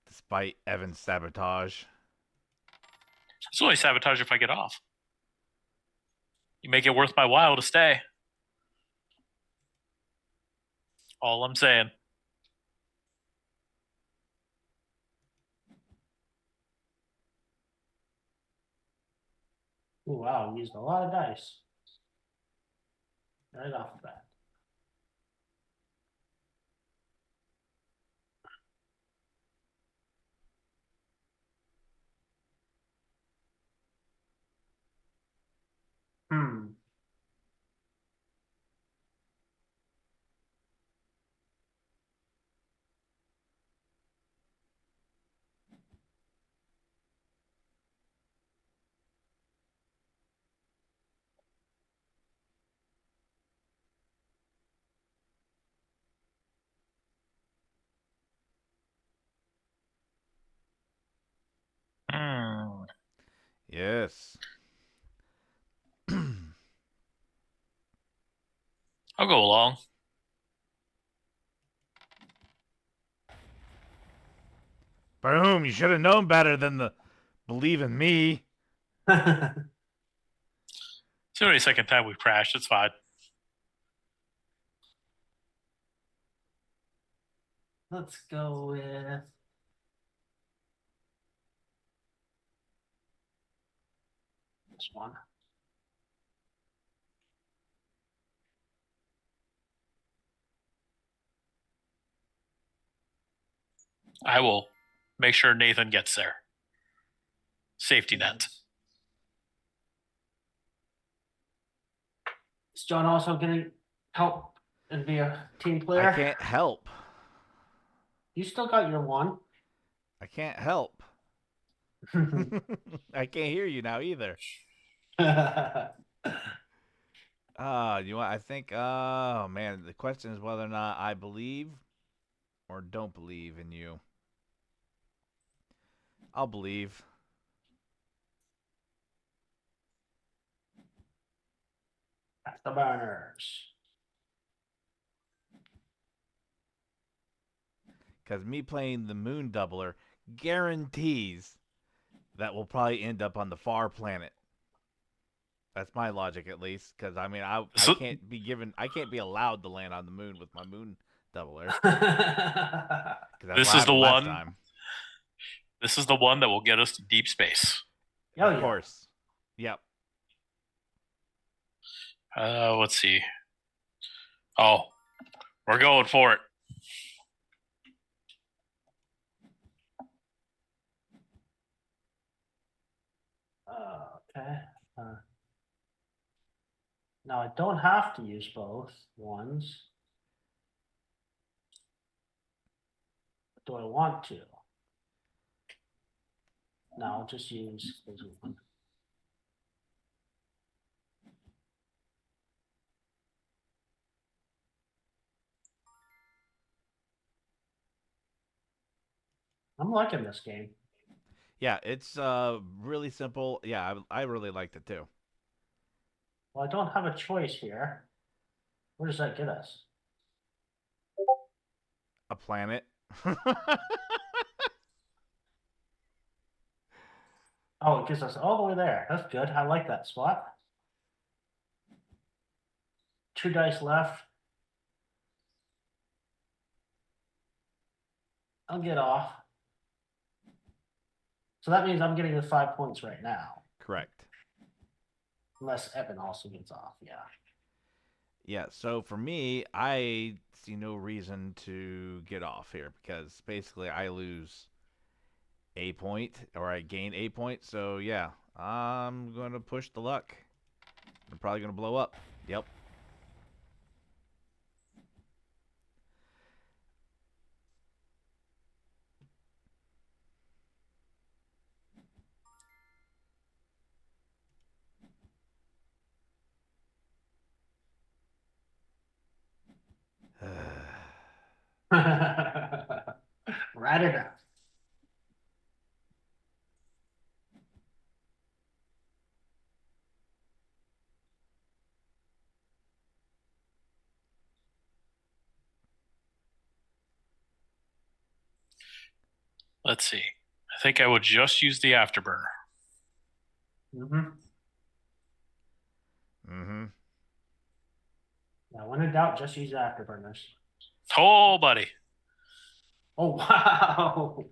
S2: Despite Evan's sabotage.
S3: It's only sabotage if I get off. You make it worth my while to stay. All I'm saying.
S1: Ooh, wow, used a lot of dice. Right off the bat. Hmm.
S3: Hmm.
S2: Yes.
S3: I'll go along.
S2: Boom, you should have known better than the believe in me.
S3: It's the only second time we've crashed. It's fine.
S1: Let's go with this one.
S3: I will make sure Nathan gets there. Safety net.
S1: Is John also gonna help and be a team player?
S2: I can't help.
S1: You still got your one.
S2: I can't help. I can't hear you now either. I think, oh man, the question is whether or not I believe or don't believe in you. I'll believe.
S1: Afterburners.
S2: Because me playing the Moon Doubler guarantees that we'll probably end up on the far planet. That's my logic, at least. Because I mean, I
S3: So
S2: can't be given, I can't be allowed to land on the moon with my Moon Doubler. Because that's what
S3: this is the
S2: happened last
S3: one.
S2: time.
S3: This is the one that will get us to deep space.
S1: Oh,
S2: Of
S1: yeah.
S2: course. Yep.
S3: Let's see. Oh, we're going for it.
S1: Okay. Now I don't have to use both ones. Do I want to? No, I'll just use this one. I'm liking this game.
S2: Yeah, it's really simple. Yeah, I really liked it too.
S1: Well, I don't have a choice here. Where does that get us?
S2: A planet.
S1: Oh, it gets us all the way there. That's good. I like that spot. 2 dice left. I'll get off. So that means I'm getting the 5 points right now.
S2: Correct.
S1: Unless Evan also gets off, yeah.
S2: Yeah, so for me, I see no reason to get off here because basically I lose a point or I gain a point. So yeah, I'm going to push the luck. I'm probably going to blow up. Yep.
S1: Right enough.
S3: Let's see. I think I would just use the afterburner.
S1: Mm-hmm.
S2: Mm-hmm.
S1: Now, when in doubt, just use afterburners.
S3: Oh, buddy.
S1: Oh, wow.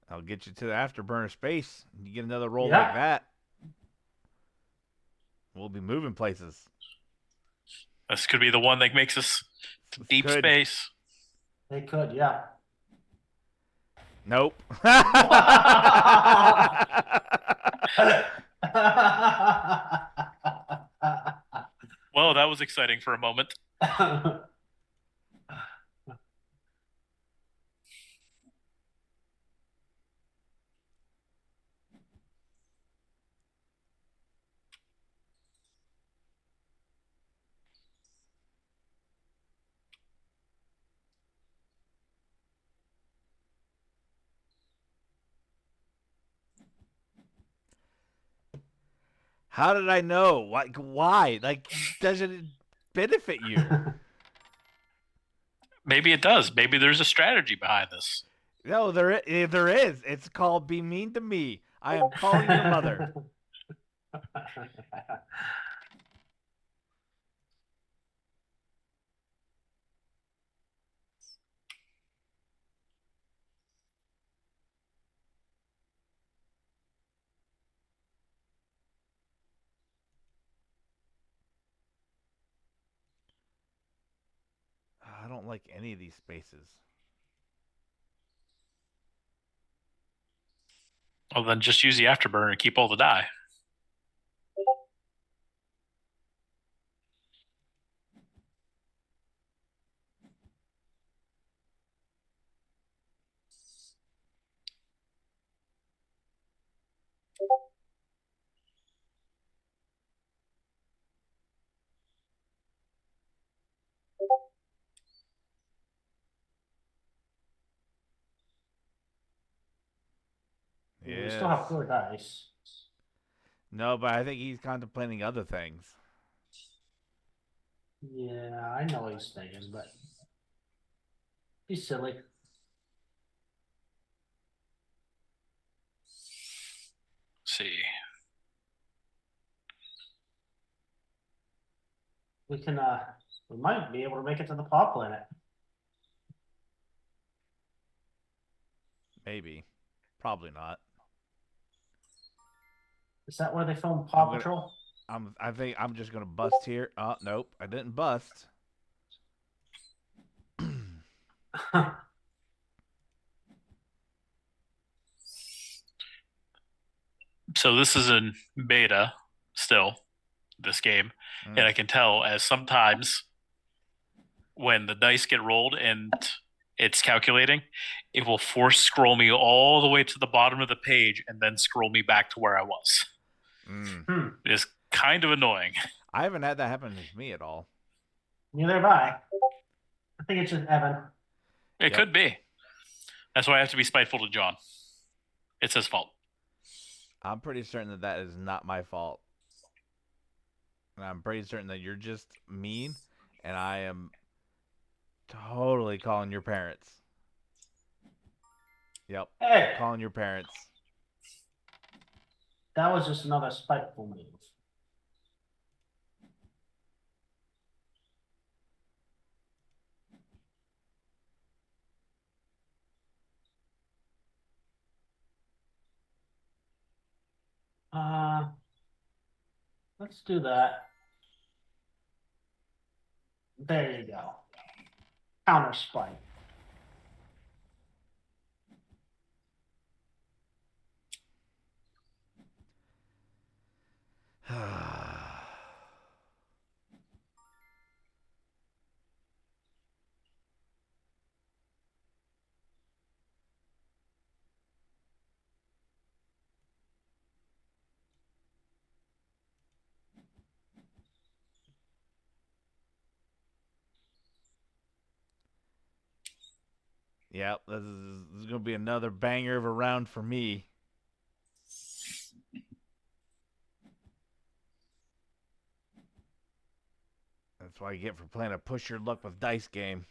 S2: I'll get you to the afterburner space. You get another roll like
S1: Yeah,
S2: that, we'll be moving places.
S3: This could be the one that makes us to deep
S2: Could.
S3: space.
S1: they could, yeah.
S2: Nope.
S3: Well, that was exciting for a moment.
S2: How did I know? Why? Like, does it benefit you?
S3: Maybe it does. Maybe there's a strategy behind this.
S2: No, there is. It's called "Be Mean to Me." I am calling your mother. I don't like any of these spaces.
S3: Well, then just use the afterburner and keep all the die.
S1: We still have 4 dice.
S2: No, but I think he's contemplating other things.
S1: Yeah, I know what he's thinking, but he's silly.
S3: See.
S1: We can we might be able to make it to the Paw Planet.
S2: Maybe. Probably not.
S1: Is that where they film Paw
S2: I'm gonna-
S1: Patrol?
S2: I think I'm just gonna bust here. Oh, nope, I didn't bust.
S3: So this is in beta still, this game. And I can tell as sometimes when the dice get rolled and it's calculating, it will force scroll me all the way to the bottom of the page and then scroll me back to where I was. It is kind of annoying.
S2: I haven't had that happen to me at all.
S1: Neither have I. I think it's just Evan.
S3: It could be. That's why I have to be spiteful to John. It's his fault.
S2: I'm pretty certain that that is not my fault. And I'm pretty certain that you're just mean, and I am totally calling your parents. Yep.
S1: Hey,
S2: Calling your parents.
S1: that was just another spiteful move. Uh, let's do that. There you go. Counter spite.
S2: Yep, this is going to be another banger of a round for me. That's what I get for playing a push your luck with dice game.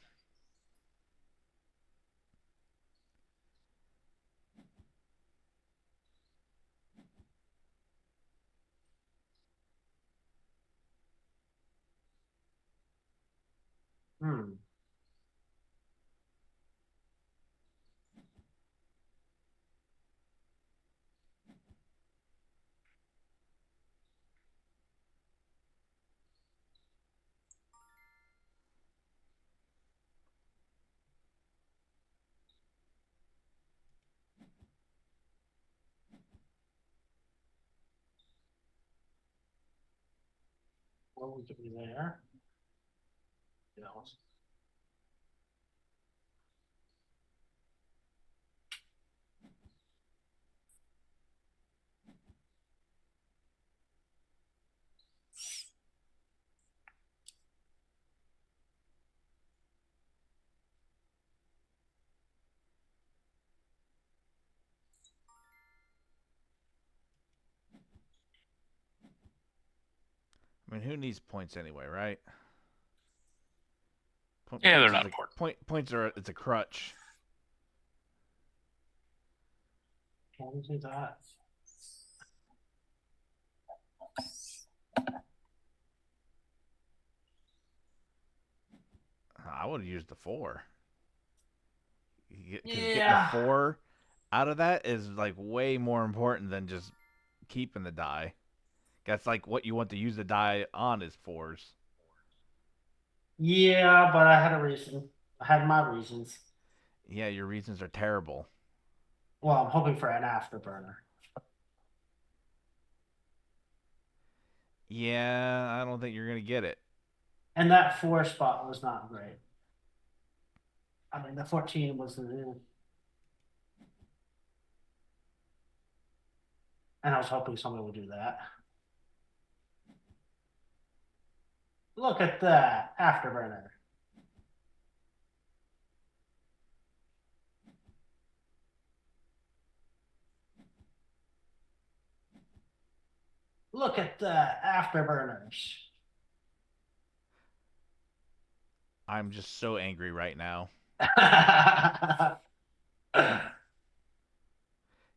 S1: Hmm. What will give me there? Yeah.
S2: I mean, who needs points anyway, right?
S3: Yeah, they're
S2: Points
S3: not
S2: is
S3: important.
S2: Points are it's a crutch.
S1: What will do that?
S2: I would have used the 4. Because getting
S1: Yeah.
S2: a 4 out of that is like way more important than just keeping the die. That's like what you want to use the die on is 4s.
S1: Yeah, but I had a reason. I had my reasons.
S2: Yeah, your reasons are terrible.
S1: Well, I'm hoping for an afterburner.
S2: Yeah, I don't think you're gonna get it.
S1: And that 4 spot was not great. I mean, the 14 was the. And I was hoping somebody would do that. Look at that afterburner. Look at that afterburners.
S2: I'm just so angry right now.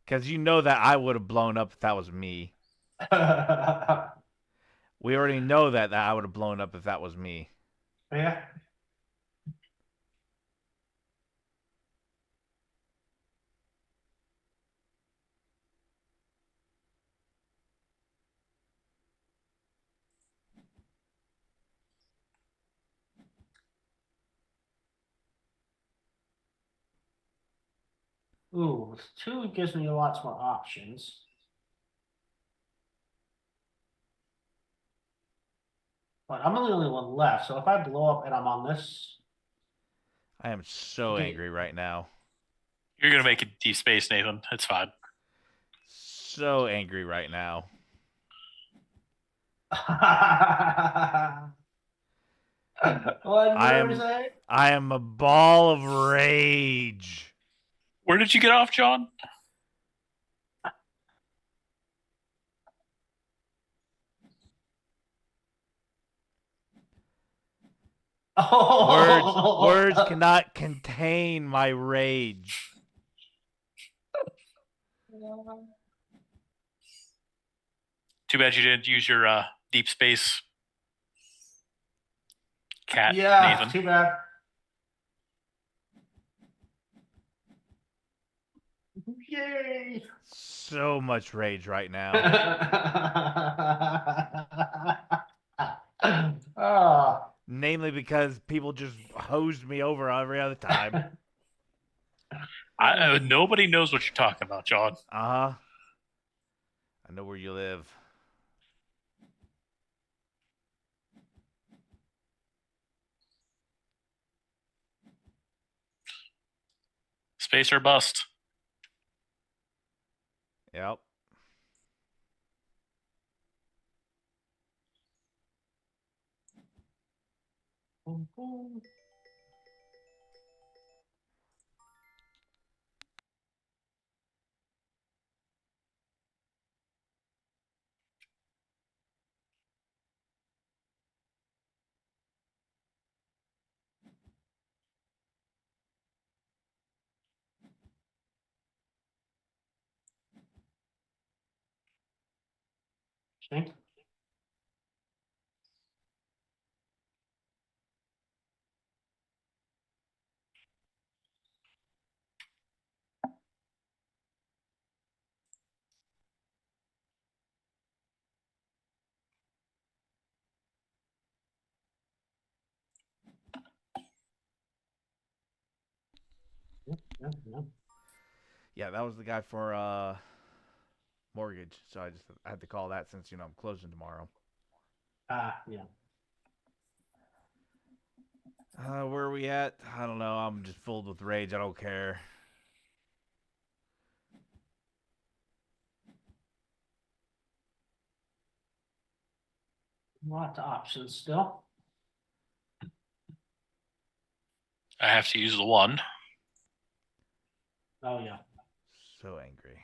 S2: Because you know that I would have blown up if that was me. We already know that I would have blown up if that was me.
S1: Yeah. Ooh, 2 gives me lots more options. But I'm the only one left, so if I blow up and I'm on this,
S2: I am so
S1: okay.
S2: angry right now.
S3: You're gonna make it deep space, Nathan. It's fine.
S2: So angry right now.
S1: What
S2: I
S1: did you
S2: am
S1: say?
S2: I am a ball of rage.
S3: Where did you get off, John?
S2: Words cannot contain my rage.
S3: Too bad you didn't use your deep space cat,
S1: Yeah,
S3: Nathan.
S1: too bad. Yay!
S2: So much rage right now.
S1: Ah.
S2: Namely because people just hosed me over every other time.
S3: Nobody knows what you're talking about, John.
S2: Uh-huh. I know where you live.
S3: Space or bust.
S2: Yep.
S1: Okay. Yep.
S2: Yeah, that was the guy for mortgage. So I had to call that since, I'm closing tomorrow.
S1: Yeah.
S2: Where are we at? I don't know. I'm just filled with rage. I don't care.
S1: Lots of options still.
S3: I have to use the one.
S1: Oh yeah.
S2: So angry.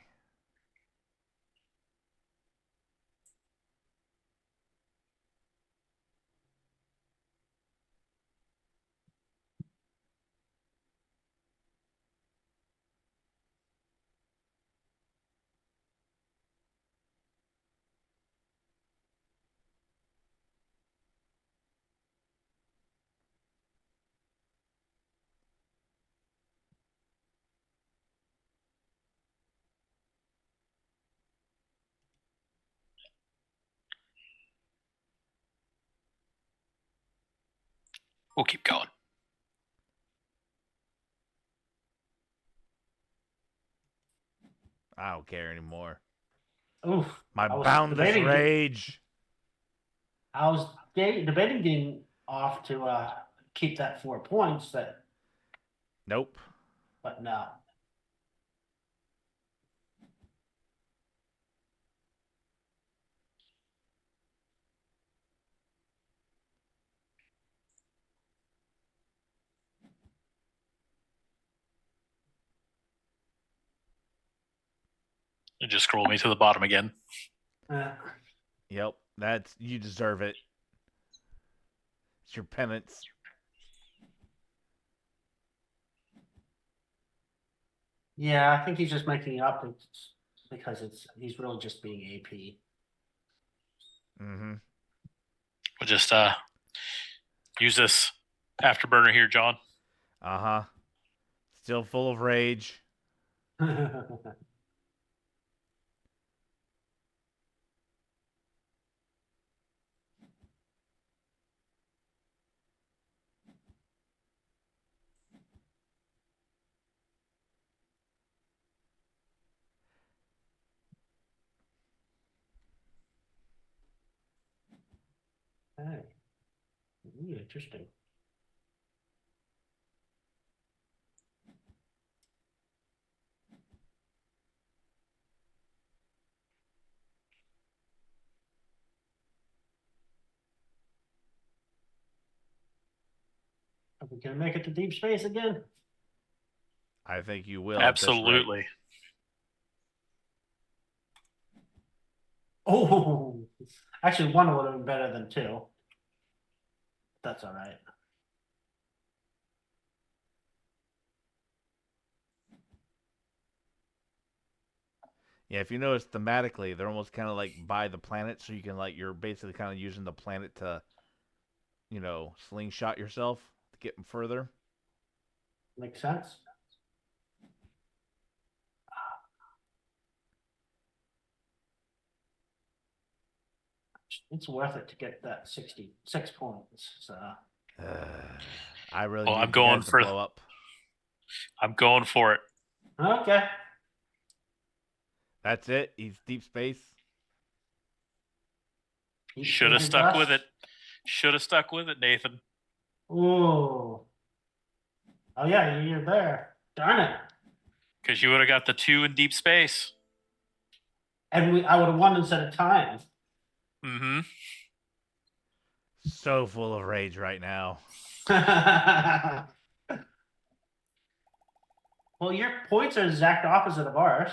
S3: We'll keep going.
S2: I don't care anymore.
S1: Oof.
S2: My
S1: I was
S2: boundless
S1: debating.
S2: rage.
S1: I was debating getting off to keep that 4 points.
S2: Nope.
S1: But no.
S3: and just scroll me to the bottom again.
S2: Yep, you deserve it. It's your penance.
S1: Yeah, I think he's just making it up because he's really just being AP.
S2: Mm-hmm.
S3: We'll just use this afterburner here, John.
S2: Uh-huh. Still full of rage.
S1: Hey, interesting. Are we gonna make it to deep space again?
S2: I think you will.
S3: Absolutely.
S1: Oh, actually, one would have been better than two. That's all right.
S2: Yeah, if you notice thematically, they're almost kind of like by the planet, so you can you're basically kind of using the planet to, slingshot yourself to get them further.
S1: Makes sense. It's worth it to get that 66 points. So
S2: I really
S3: Well,
S2: need
S3: I'm
S2: you
S3: going
S2: guys to
S3: for-
S2: blow up.
S3: I'm going for it.
S1: okay.
S2: That's it. He's deep space.
S3: Should have stuck with it. Should have stuck with it, Nathan.
S1: Ooh. Oh yeah, you're there. Darn it.
S3: Because you would have got the 2 in deep space.
S1: And I would have won instead of time.
S3: Mm-hmm.
S2: So full of rage right now.
S1: Well, your points are exact opposite of ours.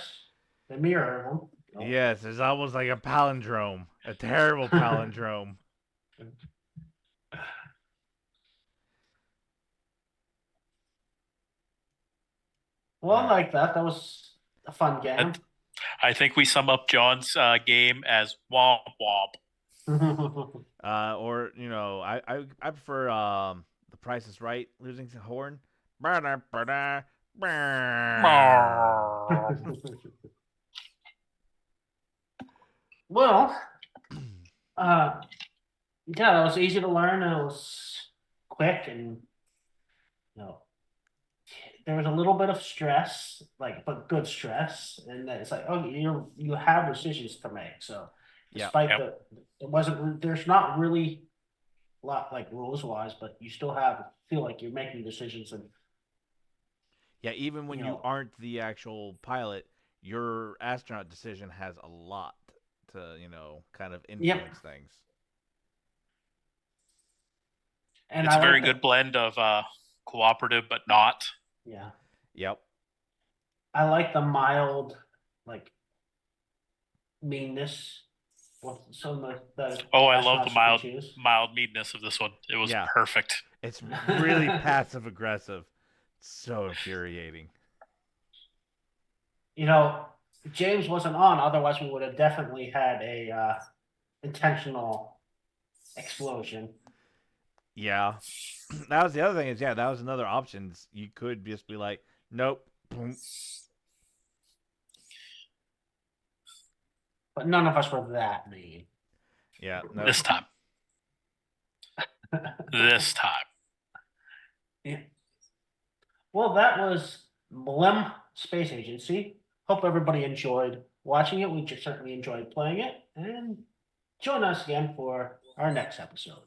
S1: They mirror them. Oh.
S2: Yes, it's almost like a palindrome. A terrible palindrome.
S1: Well, I like that. That was a fun game.
S3: I think we sum up John's game as womp womp.
S2: Or I prefer The Price is Right, Losing the Horn.
S1: Well, yeah, that was easy to learn. And it was quick, and there was a little bit of stress, but good stress, and it's like, oh, you have decisions to make. So, despite it wasn't. There's not really a lot like rules wise, but you still feel like you're making decisions and.
S2: Yeah, even when you aren't the actual pilot, your astronaut decision has a lot to, kind of influence things.
S1: And
S3: it's a very good blend of cooperative but not.
S1: Yeah.
S2: Yep.
S1: I like the mild, meanness. Some of the
S3: I love the mild meanness of this one. It was perfect.
S2: It's really passive aggressive. So infuriating.
S1: James wasn't on, otherwise we would have definitely had a intentional explosion.
S2: Yeah. That was the other thing that was another option. You could just be like, nope. Boom.
S1: But none of us were that mean.
S2: Yeah. Nope.
S3: This time. This time.
S1: Yeah. Well, that was MLEM Space Agency. Hope everybody enjoyed watching it. We just certainly enjoyed playing it. And join us again for our next episode.